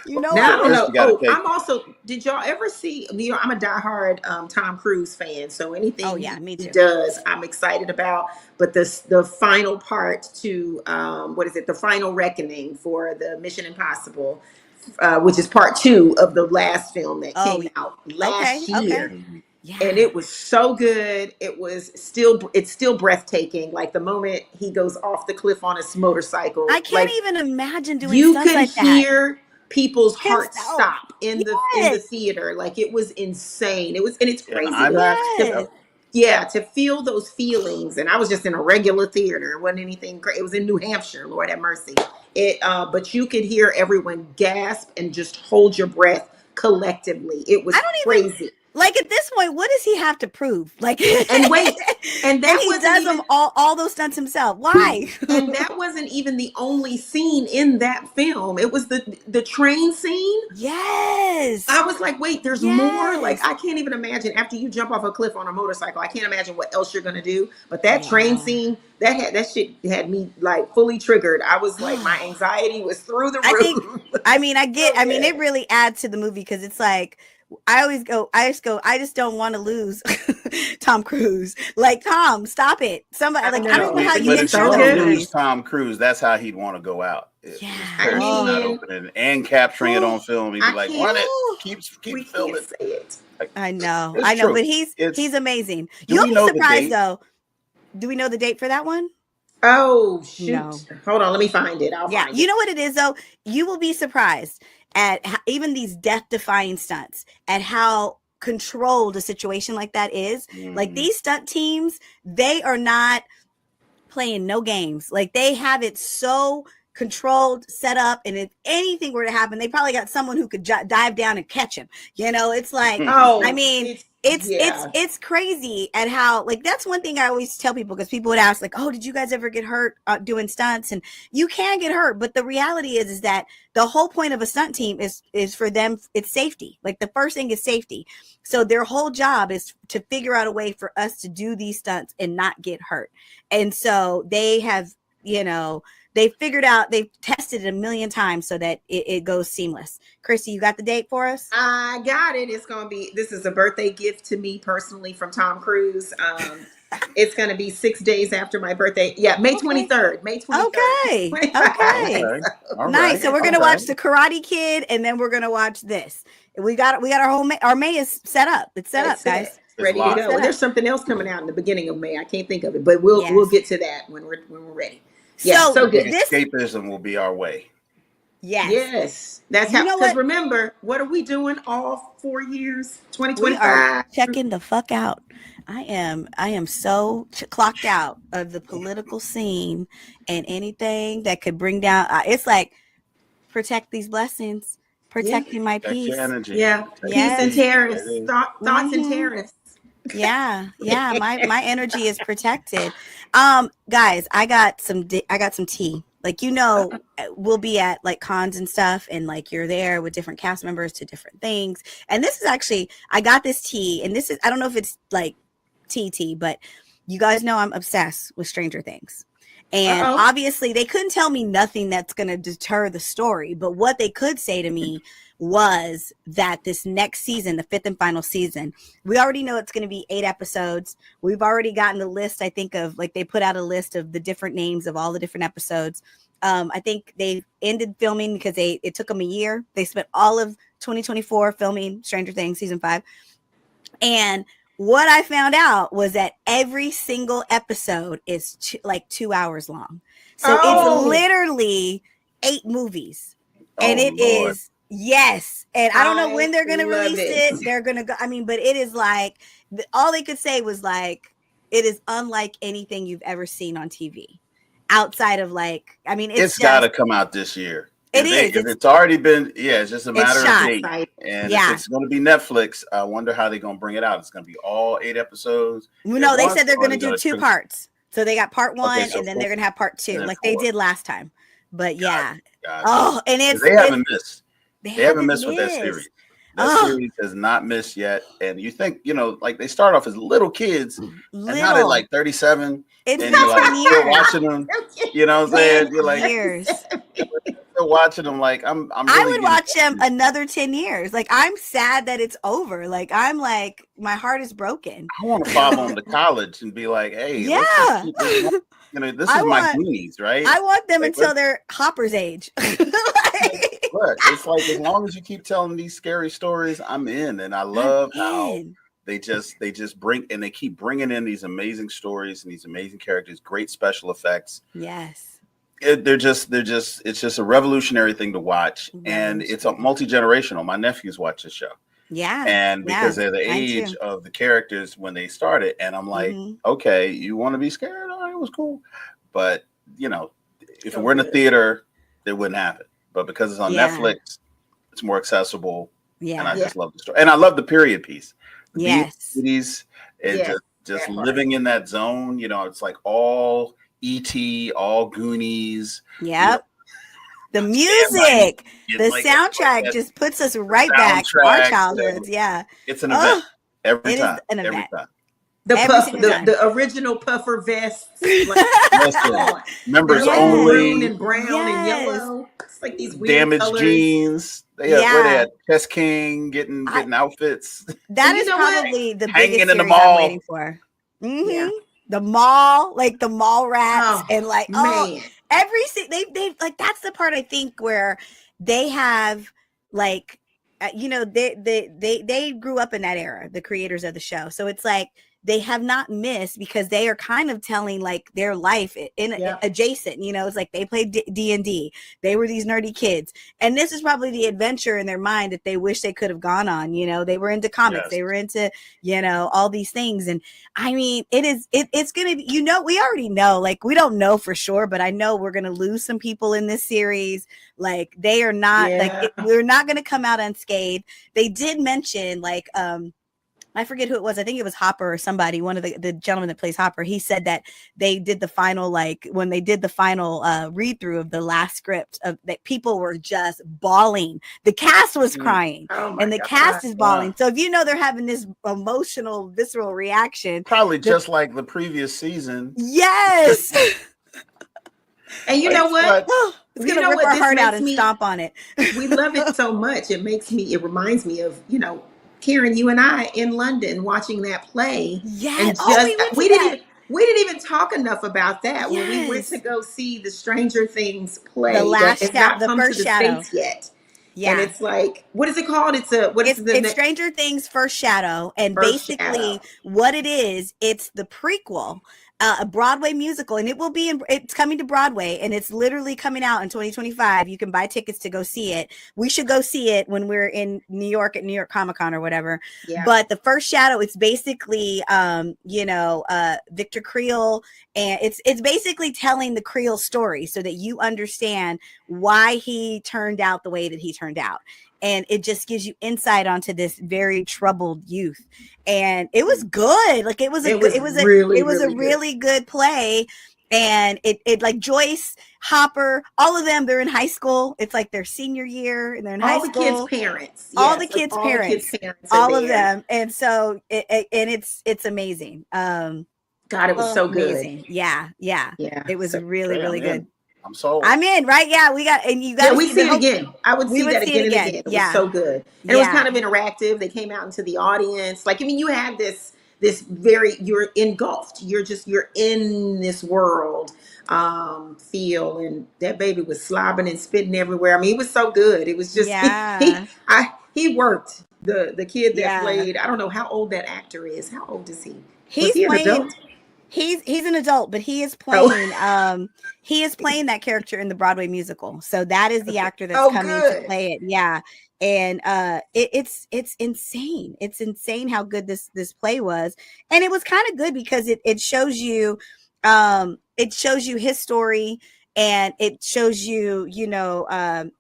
I'm also, did y'all ever see, I'm a diehard Tom Cruise fan, so anything he does, I'm excited about. But the final part to, the final reckoning for the Mission Impossible, which is part 2 of the last film that came out last year. Okay. Yeah. And it was so good. It's still breathtaking. The moment he goes off the cliff on his motorcycle. I can't even imagine doing stuff like that. You could hear people's hearts stop in the theater. It was insane. It's crazy. To feel those feelings. And I was just in a regular theater. It wasn't anything great. It was in New Hampshire, Lord have mercy. But you could hear everyone gasp and just hold your breath collectively. It was crazy. At this point, what does he have to prove? And wait, and he does all those stunts himself. Why? And that wasn't even the only scene in that film. It was the train scene. Yes. I was like, wait, there's more. I can't even imagine after you jump off a cliff on a motorcycle. I can't imagine what else you're gonna do. But that train scene, that shit had me fully triggered. I was my anxiety was through the roof. It really adds to the movie because it's I just don't want to lose Tom Cruise. Tom, stop it. Somebody I don't know how you get so lose Tom Cruise. That's how he'd want to go out. Not opening and capturing it on film. He'd be like, "Run it, keep filming." Say it. I know, but he's amazing. You'll be surprised though. Do we know the date for that one? Oh No. shoot! Hold on, let me find it. I'll Yeah, find you it. know what it is though? You will be surprised at even these death-defying stunts, at how controlled a situation like that is. Like these stunt teams, they are not playing no games. Like they have it so controlled, set up, and if anything were to happen, they probably got someone who could dive down and catch him. It's like, I Oh, mean, it's yeah. it's crazy at how, like, that's one thing I always tell people, because people would ask like, oh, did you guys ever get hurt doing stunts? And you can get hurt, but the reality is that the whole point of a stunt team is for them, it's safety. Like the first thing is safety. So their whole job is to figure out a way for us to do these stunts and not get hurt. And so they have, they figured out, they've tested it a million times so that it goes seamless. Christy, you got the date for us? I got it. This is a birthday gift to me personally from Tom Cruise. It's going to be 6 days after my birthday. Yeah, May 23rd. May 23rd. Okay. Okay. All nice. right. So we're going to watch The Karate Kid, and then we're going to watch this. We got our whole our May is set up. It's set up, guys. Ready to go. There's something else coming out in the beginning of May. I can't think of it, but we'll get to that when we're ready. Yeah, so good. Escapism will be our way. Yes. That's how, because remember, what are we doing all 4 years? 2025. We are checking the fuck out. I am so clocked out of the political scene and anything that could bring down. It's like, protect these blessings, protecting my peace. Yeah, peace and tariffs, thoughts and tariffs. Yeah, my energy is protected. Guys, I got some tea. Like, we'll be at like cons and stuff, and like you're there with different cast members to different things. And this is actually, I got this tea, and this is, I don't know if it's like tea, but you guys know I'm obsessed with Stranger Things. And obviously they couldn't tell me nothing that's going to deter the story. But what they could say to me was that this next season, the 5th and final season, we already know it's going to be 8 episodes. We've already gotten the list, I think, of like, they put out a list of the different names of all the different episodes. I think they ended filming because it took them a year. They spent all of 2024 filming Stranger Things season 5. And what I found out was that every single episode is 2 hours long. So it's literally 8 movies. And it Lord. is, yes. And I don't know when they're going to release it. They're going to go, but it is like, all they could say was like, it is unlike anything you've ever seen on TV. Outside of like, it's got to come out this year. If it's already been, it's just a matter of date. And if it's going to be Netflix, I wonder how they're going to bring it out. It's going to be all 8 episodes. No, they said they're going to do 2 parts. So they got part 1, and then they're going to have part 2, like 4. They did last time. But yeah. Gotcha. And they haven't missed. They haven't missed with that series. That series has not missed yet. And you think, like they start off as little kids, and now they're like 37. It's and you're like still watching them. You know what I'm saying? You're like years. Still watching them. Like I'm really I would watch them another 10 years. Like, I'm sad that it's over. Like, I'm like, my heart is broken. I want to follow them to college and be like, hey, this is my Goonies, right? I want them until they're Hopper's age. Look, it's like, as long as you keep telling these scary stories, I'm in. And I love how they just bring, and they keep bringing in these amazing stories and these amazing characters, great special effects. Yes. It's just a revolutionary thing to watch. And it's a multi-generational. My nephews watch the show. Yeah. And because they're the age of the characters when they started. And I'm like, okay, you want to be scared? Oh, it was cool. But, if it were in a theater, it wouldn't happen. But because it's on Netflix, it's more accessible. Yeah. And I just love the story. And I love the period piece. Cities, and just living in that zone. It's like all E.T., all Goonies. Yep. The music, the soundtrack just puts us right back to our childhoods. Yeah. It's an event every time. Every time. The original puffer vests, members only, green and brown and yellow. It's like these weird damaged colors. Jeans. Where they had Tess King getting outfits. That is probably the hanging biggest in the series mall. I'm waiting for. Yeah. The mall, like the mall rats, and like they like, that's the part I think where they have like they grew up in that era, the creators of the show. So it's like they have not missed, because they are kind of telling like their life in adjacent, you know, it's like they played D&D. They were these nerdy kids. And this is probably the adventure in their mind that they wish they could have gone on. You know, they were into comics, they were into, you know, all these things. And I mean, it's going to be, you know, we already know, like, we don't know for sure, but I know we're going to lose some people in this series. Like, they are not we're not going to come out unscathed. They did mention like, I forget who it was. I think it was Hopper or somebody, one of the gentlemen that plays Hopper. He said that they did the final, like when they did the final read through of the last script, of that people were just bawling. The cast was crying, and the cast is bawling. So if you know they're having this emotional, visceral reaction, probably just like the previous season. Yes. And you know what? It's going to rip our heart out and stomp on it. We love it so much. It reminds me of, you know, Karen, you and I in London watching that play. Yes. And we didn't even talk enough about that. When we went to go see the Stranger Things play, the last that has not the come first to the shadow States yet. Yeah. And it's like, what is it called? It's Stranger Things First Shadow. And basically what it is, it's the prequel, a Broadway musical, and it's coming to Broadway, and it's literally coming out in 2025. You can buy tickets to go see it. We should go see it when we're in New York at New York Comic Con or whatever. Yeah. But the First Shadow, it's basically, Victor Creel, and it's basically telling the Creel story so that you understand why he turned out the way that he turned out. And it just gives you insight onto this very troubled youth. And it was good. Like it was a really good play. And it like Joyce, Hopper, all of them, they're in high school. It's like their senior year, and they're in high school. All the kids' parents. All the kids' parents. All of them. And so it's amazing. God, it was so amazing. Good. Yeah. It was really good. I'm sold. I'm in, right? Yeah, we got, and you got. Yeah, we see it again. I would see that again and again. It was so good, and it was kind of interactive. They came out into the audience. Like, I mean, you had this you're engulfed. You're in this world feel, and that baby was slobbing and spitting everywhere. I mean, it was so good. It was just he worked. The kid that played. I don't know how old that actor is. How old is he? He's playing. An adult? He's an adult, but he is playing he is playing that character in the Broadway musical. So that is the actor that's coming to play it. Yeah. And it's insane. It's insane how good this play was. And it was kind of good because it shows you his story, and it shows you,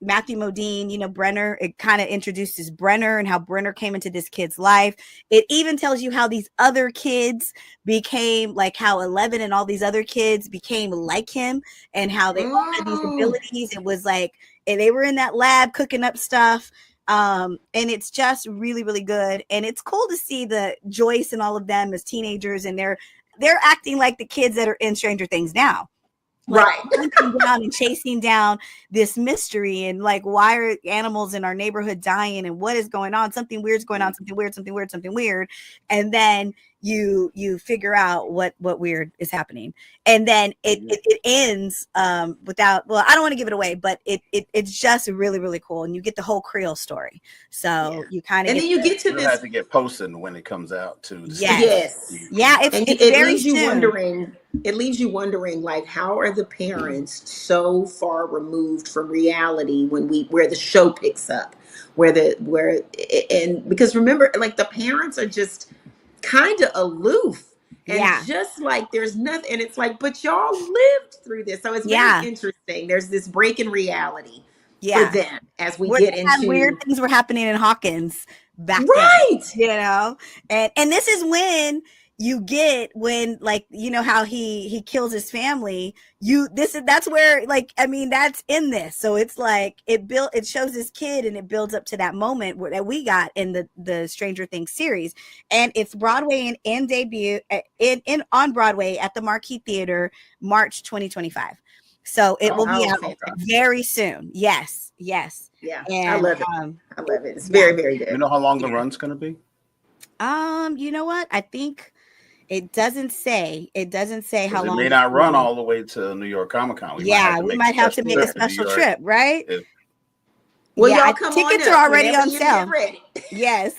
Matthew Modine, Brenner. It kind of introduces Brenner and how Brenner came into this kid's life. It even tells you how these other kids became, like how 11 and all these other kids became like him, and how they all had these abilities. It was like, and they were in that lab cooking up stuff. And it's just really, really good. And it's cool to see the Joyce and all of them as teenagers, and they're acting like the kids that are in Stranger Things now. Like, hunting down and chasing down this mystery, and like, why are animals in our neighborhood dying, and what is going on? Something weird's going on. Something weird. And then you figure out what weird is happening, and then it ends without. Well, I don't want to give it away, but it's just really, really cool, and you get the whole Creole story. So you kind of, and then you get to this. Have to get posted when it comes out too. Yes. Yeah. It's very soon. It leaves you wondering, like, how are the parents so far removed from reality where the show picks up, and because remember, like, the parents are just kind of aloof, and just like there's nothing, and it's like, but y'all lived through this, so it's very interesting. There's this break in reality for them as we get into weird things were happening in Hawkins back then, and this is when you get like, how he kills his family. That's where, like, I mean, that's in this. So it's like it shows this kid, and it builds up to that moment that we got in the Stranger Things series. And it's Broadway and debut on Broadway at the Marquee Theater, March 2025. So it will be out very soon. Yes. Yeah. And I love it. I love it. It's very, very good. You know how long the run's going to be? You know what? I think it doesn't say how long. It may not run all the way to New York Comic Con. We might have to make a special trip, right? Well, y'all come on. Tickets are already on sale. Ready. Yes.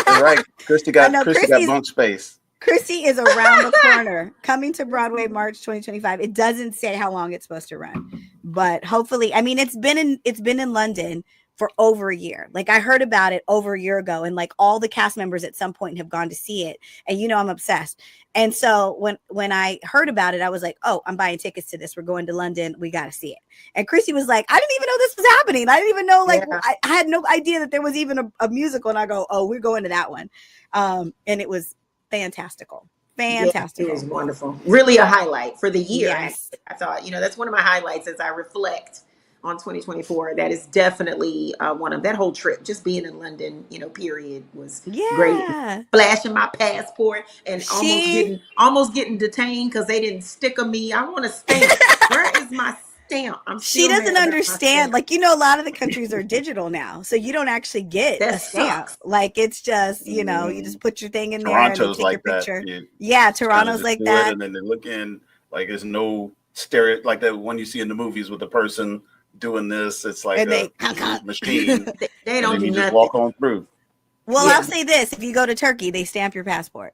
All right. Christi got bunk space. Christi is around the corner, coming to Broadway March 2025. It doesn't say how long it's supposed to run, but hopefully, I mean, it's been in London for over a year. Like I heard about it over a year ago, and like all the cast members at some point have gone to see it. And you know, I'm obsessed. And so when I heard about it, I was like, oh, I'm buying tickets to this. We're going to London. We got to see it. And Christi was like, I didn't even know this was happening. I didn't even know, like, I had no idea that there was even a musical. And I go, oh, we're going to that one. And it was fantastical. Fantastic. Yeah, it was wonderful. Really a highlight for the year. Yes. I thought, that's one of my highlights as I reflect on 2024. That is definitely one of that whole trip. Just being in London, period, was great. Flashing my passport and almost getting detained because they didn't sticker me. I want a stamp. Where is my stamp? She doesn't understand. Like, a lot of the countries are digital now, so you don't actually get a stamp. Like, it's just, you just put your thing in Toronto's there and take like your picture. That. Yeah, Toronto's like that. And then they look in, like there's no stereo, like that one you see in the movies with the person doing this. It's like a machine. They don't do you nothing. just walk on through. Well, I'll say this: if you go to Turkey, they stamp your passport.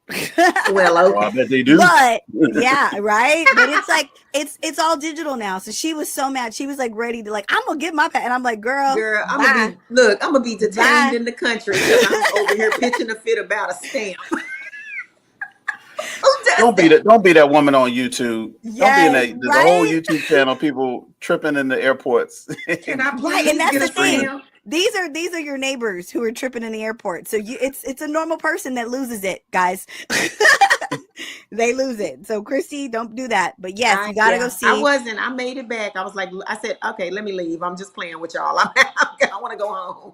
Well, okay. I bet they do. But yeah, right. But it's like it's all digital now. So she was so mad. She was like ready to I'm gonna get my and I'm like, girl, I'm gonna be detained in the country because I'm over here pitching a fit about a stamp. Don't be that woman on YouTube. Don't be in the whole YouTube channel. People tripping in the airports. Can I right, and that's the thing. These are your neighbors who are tripping in the airport. So it's a normal person that loses it, guys. They lose it. So Christi, don't do that. But yes, you gotta go see. I made it back. I said, okay, let me leave. I'm just playing with y'all. I want to go home.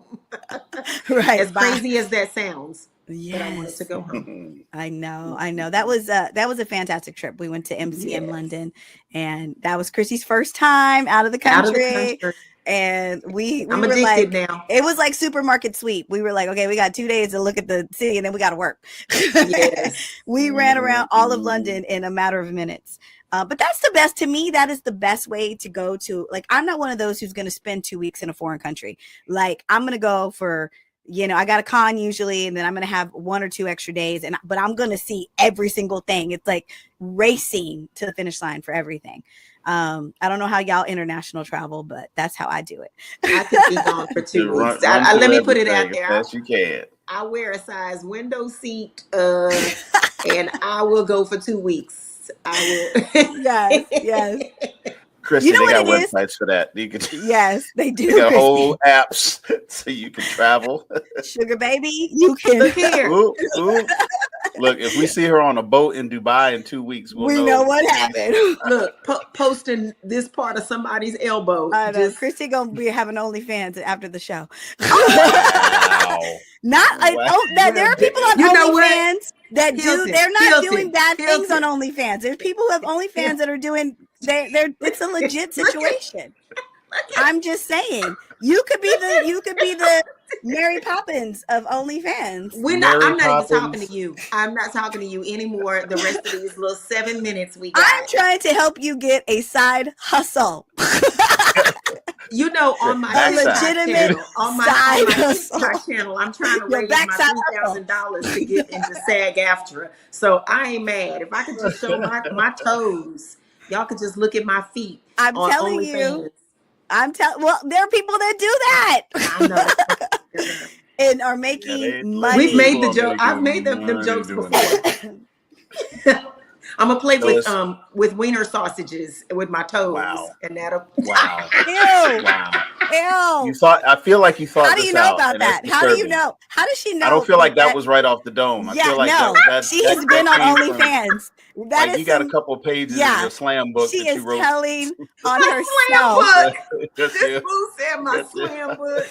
Right. As crazy as that sounds. Yes. But I wanted to go home. I know. That was a fantastic trip. We went to MCM London, and that was Christi's first time out of the country. And we I'm were addicted now. It was like supermarket sweep. We were like, okay, we got 2 days to look at the city and then we got to work. Yes. We ran around all of London in a matter of minutes. But that's the best, to me, that is the best way to go to. Like, I'm not one of those who's going to spend 2 weeks in a foreign country. Like, I'm going to go for, I got a con usually, and then I'm going to have 1 or 2 extra days. But I'm going to see every single thing. It's like racing to the finish line for everything. I don't know how y'all international travel, but that's how I do it. I could be gone for 2 weeks. Let me put it out there. Yes, you can. I wear a size window seat, and I will go for 2 weeks. I will. Yes. Christi, they got websites for that. You can. Yes, they do. They got whole apps so you can travel. Sugar baby, you can. Look here. Ooh. Look, if we see her on a boat in Dubai in 2 weeks, we know what happened. Look, posting this part of somebody's elbow. I know. Christi gonna be having OnlyFans after the show. Wow. There are people on OnlyFans that do. They're not doing bad things on OnlyFans. There's people who have OnlyFans that are doing. It's a legit situation. I'm just saying. You could be the Mary Poppins of OnlyFans. I'm not even talking to you. I'm not talking to you anymore. The rest of these little 7 minutes we got. I'm trying to help you get a side hustle. On my legitimate TikTok channel, I'm trying to raise my $3,000 to get into SAG-AFTRA. So I ain't mad. If I could just show my toes, y'all could just look at my feet. I'm telling you. Well, there are people that do that. I know. And are making money. We've made the joke. I've made them jokes before. I'm gonna play with wiener sausages with my toes, and that'll. Wow. Ew. Wow. Ew. I feel like you thought. How do you know about that? How do you know? How does she know? I don't feel like that was right off the dome. I feel like she has been on OnlyFans. You got a couple of pages in your slam book. She that is you wrote. telling on herself. This fool said my slam book.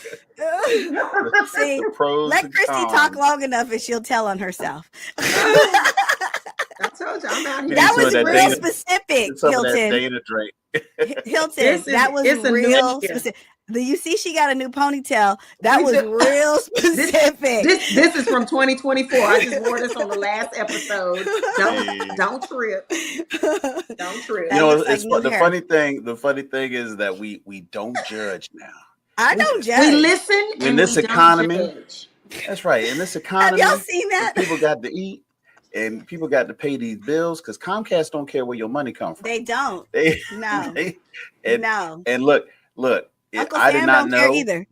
See, let Christi talk long enough, and she'll tell on herself. I told you, I'm out here. That was real specific, Hilton. Hilton, that was real specific. You see, she got a new ponytail. That was real specific. This is from 2024. I just wore this on the last episode. Don't trip. Don't trip. The funny thing is that we don't judge now. I don't judge. We listen in this economy. That's right. In this economy, have y'all seen that? People got to eat. and people got to pay these bills because Comcast don't care where your money comes from. They don't. No. And look, Uncle I did Sam not don't know care either.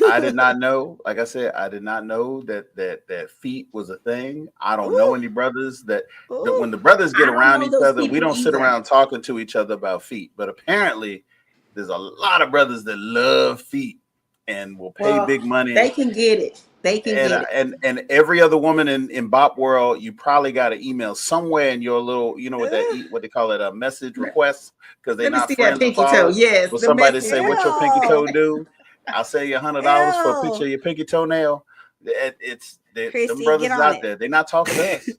I did not know. Like I said, I did not know that feet was a thing. I don't know any brothers that when the brothers get around each other, we don't sit around talking to each other about feet. But apparently, there's a lot of brothers that love feet and will pay big money. They can get it. They can get it. And every other woman in BOP world, you probably got an email somewhere in your little, you know what they call it, a message request, because they're not friends or followers. Yes. Will somebody say, "What your pinky toe do?" I'll send you $100 for a picture of your pinky toenail. Christi, them brothers out there. They're not talking to us.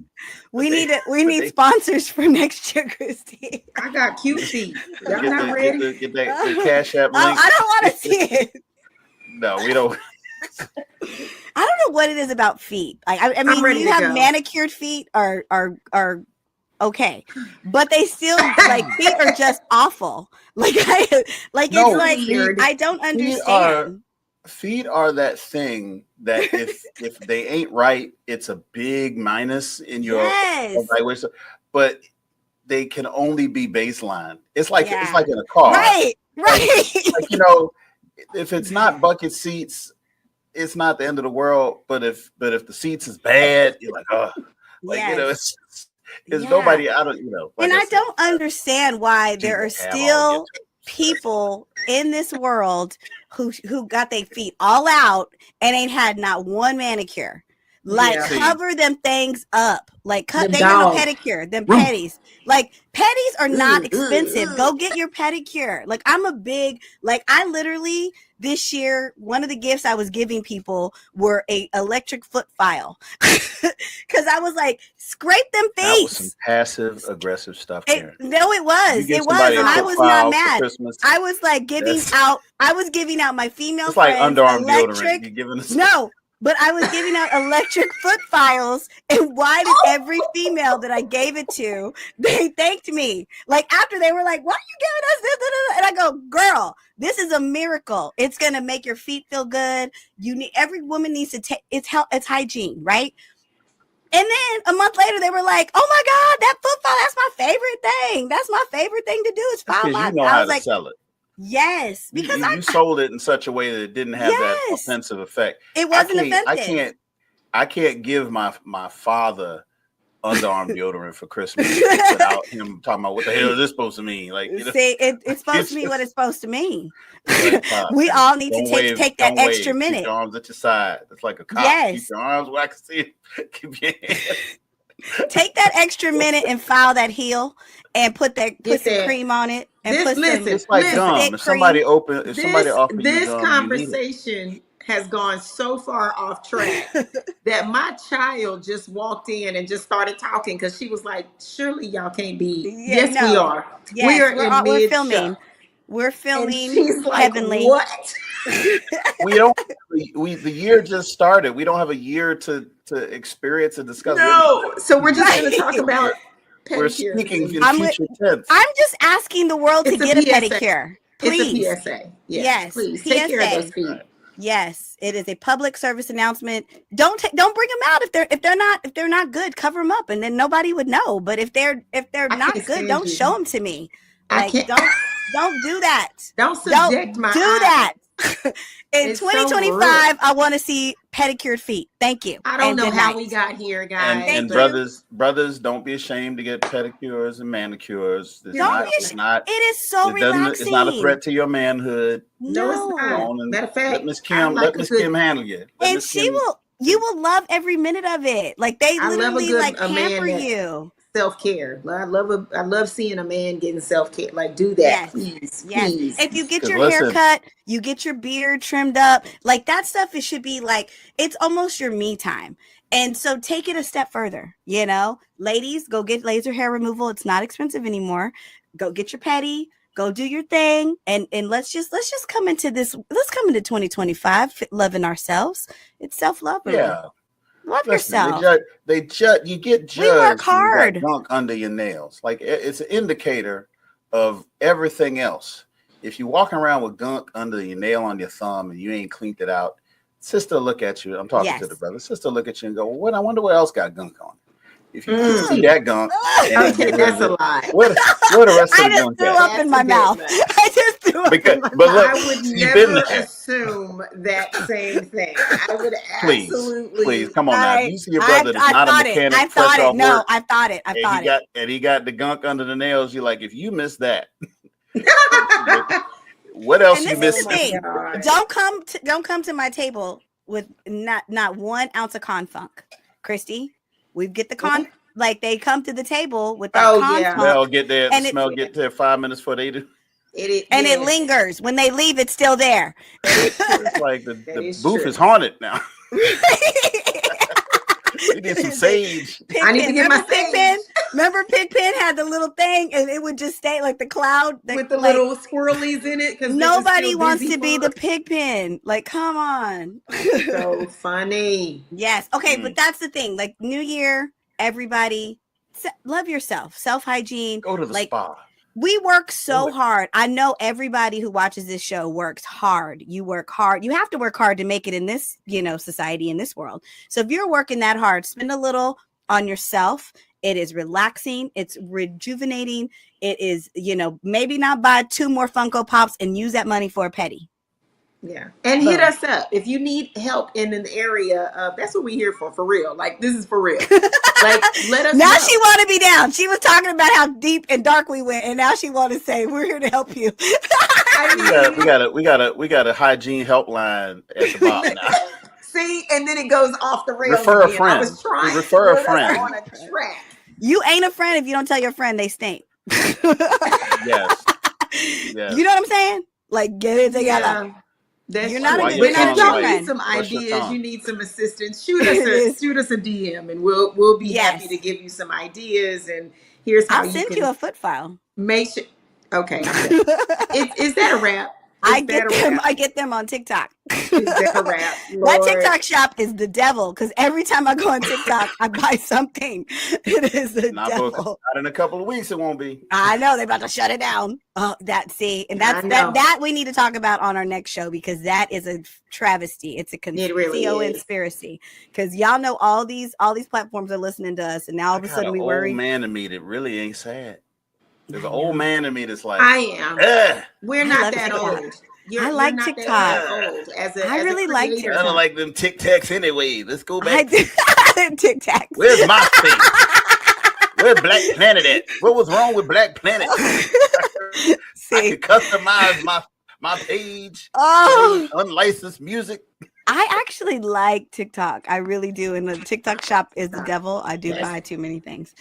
we need sponsors for next year, Christi. I got cute feet. Y'all not ready? Get the Cash App link. I don't want to see it. No, we don't. I don't know what it is about feet. Like I mean, you have manicured feet are okay, but they still like feet are just awful. I don't understand. Feet are that thing that if they ain't right, it's a big minus in your evaluation. But they can only be baseline. It's like it's like in a car, right? Like, you know, if it's not bucket seats, it's not the end of the world. But if the seats is bad, you're like, oh, you know, it's nobody. I don't, you know. Like I don't understand why there are still people in this world who got their feet all out and ain't had not one manicure. Like cover them things up. Like cut they have a pedicure, them petties. Like petties are not expensive. Go get your pedicure. Like I'm a big, like I literally this year, one of the gifts I was giving people were a electric foot file. Cause I was like, scrape them feet. That was some passive aggressive stuff, Karen. No, it was. It was, and I was not mad. I was like giving out my female it's like friends underarm electric. Deodorant. You're giving us But I was giving out electric foot files, and why did every female that I gave it to, they thanked me? Like after they were like, "Why are you giving us this?" And I go, "Girl, this is a miracle. It's gonna make your feet feel good. Every woman needs to take it's hygiene, right?" And then a month later, they were like, "Oh my God, that foot file, that's my favorite thing. That's my favorite thing to do is file my." You know how to sell it. Yes, because you sold it in such a way that it didn't have that offensive effect. It wasn't offensive. I can't give my father underarm deodorant for Christmas without him talking about what the hell is this supposed to mean. Like, you know, see, it's supposed to mean what it's supposed to mean. We all need to take that extra minute. Keep your arms at your side. It's like a cop. Yes. Keep your arms where I can see it. Keep your hands. Take that extra minute and file that heel and put some cream on it. And it's like gum. If somebody offers this conversation has gone so far off track that my child just walked in and just started talking because she was like, "Surely y'all can't be." We are. Yes, we're filming. We're filming. She's like, Heavenly. What? The year just started. We don't have a year to experience and discuss. No, so we're just going to talk about pedicure. We're speaking in future tense. I'm just asking the world to get a pedicure. Please. It's a PSA. Yes. Please PSA. take care of those feet. Yes, it is a public service announcement. Don't bring them out if they're not good. Cover them up, and then nobody would know. But if they're not good, don't show them to me. Like don't do that. Don't subject my do that. In 2025, I want to see pedicured feet. Thank you. I don't know how we got here, guys. And brothers, don't be ashamed to get pedicures and manicures. It is so relaxing. It's not a threat to your manhood. No, it's not. Matter of fact, let Miss Kim handle you. And you will love every minute of it. Like they literally pamper you. Self-care. I love seeing a man getting self-care. Like, do that, please. If you get your hair cut, you get your beard trimmed up, like that stuff, it should be like, it's almost your me time. And so take it a step further, you know, ladies, go get laser hair removal. It's not expensive anymore. Go get your petty, go do your thing. And let's just come into 2025 loving ourselves. It's self-love. Yeah. Love yourself. You get judged. We work hard. You got gunk under your nails. Like it's an indicator of everything else. If you're walking around with gunk under your nail on your thumb and you ain't cleaned it out, sister look at you. I'm talking to the brother. Sister look at you and go, "Well, I wonder what else got gunk on it." if you could see that gunk. Okay, that's a lie. Where the rest of I the just gunk threw at? up in my mouth. I just threw up in my But mouth. look, I would you've been never there. assume that same thing. I would absolutely. Please, come on now. You see your brother that's not a mechanic. I thought it. No, I thought it. And he got the gunk under the nails. You're like, if you miss that, what else you missing? Don't come to my table with not 1 ounce of con funk, Christy. We get the con like they come to the table with that con funk. They'll get there. The smell get there 5 minutes before they do. It lingers. When they leave, it's still there. It's like the booth is haunted now. We need some sage. I need to get my sage. Remember Pigpen had the little thing and it would just stay like the cloud. With the little squirrelies in it. Because nobody wants to be the Pigpen. Like, come on. So funny. Yes. Okay, but that's the thing. Like, New Year, everybody, love yourself. Self-hygiene. Go to the spa. We work so hard. I know everybody who watches this show works hard. You work hard. You have to work hard to make it in this, society, in this world. So if you're working that hard, spend a little on yourself. It is relaxing. It's rejuvenating. It is, maybe not buy 2 more Funko Pops and use that money for a petty. Yeah. And hit us up. If you need help in an area, that's what we're here for real. Like, this is for real. Like, let us now know. She want to be down. She was talking about how deep and dark we went, and now she want to say, we're here to help you. we got a hygiene helpline at the bottom now. See, and then it goes off the rails. Refer a friend. I was trying Refer a friend. On a track. You ain't a friend if you don't tell your friend they stink. Yes. You know what I'm saying? Like, get it together. You're not a good friend. If y'all need some ideas, you need some assistance, shoot us a DM and we'll be happy to give you some ideas. And here's how I'll send you a foot file. Make sure. Okay. Is that a wrap? I get them on TikTok. Is that a wrap? That TikTok shop is the devil because every time I go on TikTok, I buy something. It is the devil. Not in a couple of weeks, it won't be. I know they're about to shut it down. Oh, that's that we need to talk about on our next show because that is a travesty. It's a conspiracy because y'all know all these platforms are listening to us, and now all of a sudden we worry. Old man to me that really ain't sad. There's an old man in me that's like, I am. We're not that old. I like TikTok. I really like TikTok. I don't like them Tic Tacs anyway. Let's go back. Tic Tacs. Where's my face? Where's Black Planet at? What was wrong with Black Planet? I could customize my page. Unlicensed music. I actually like TikTok. I really do. And the TikTok shop is the devil. I do buy too many things.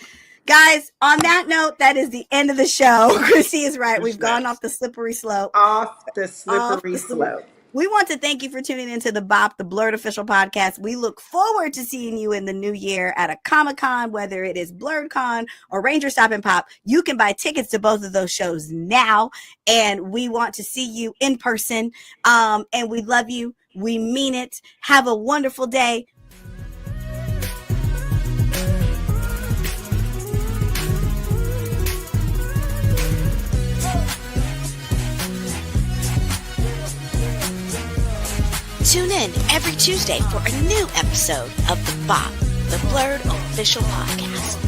Guys, on that note, that is the end of the show. Chrissy is right. We've gone off the slippery slope. Off the slippery slope. We want to thank you for tuning into the BOP, the Blurred Official Podcast. We look forward to seeing you in the new year at a Comic-Con, whether it is BlurredCon or Ranger Stop and Pop. You can buy tickets to both of those shows now, and we want to see you in person. And we love you. We mean it. Have a wonderful day. Tune in every Tuesday for a new episode of the BOP, the Blurred Official Podcast.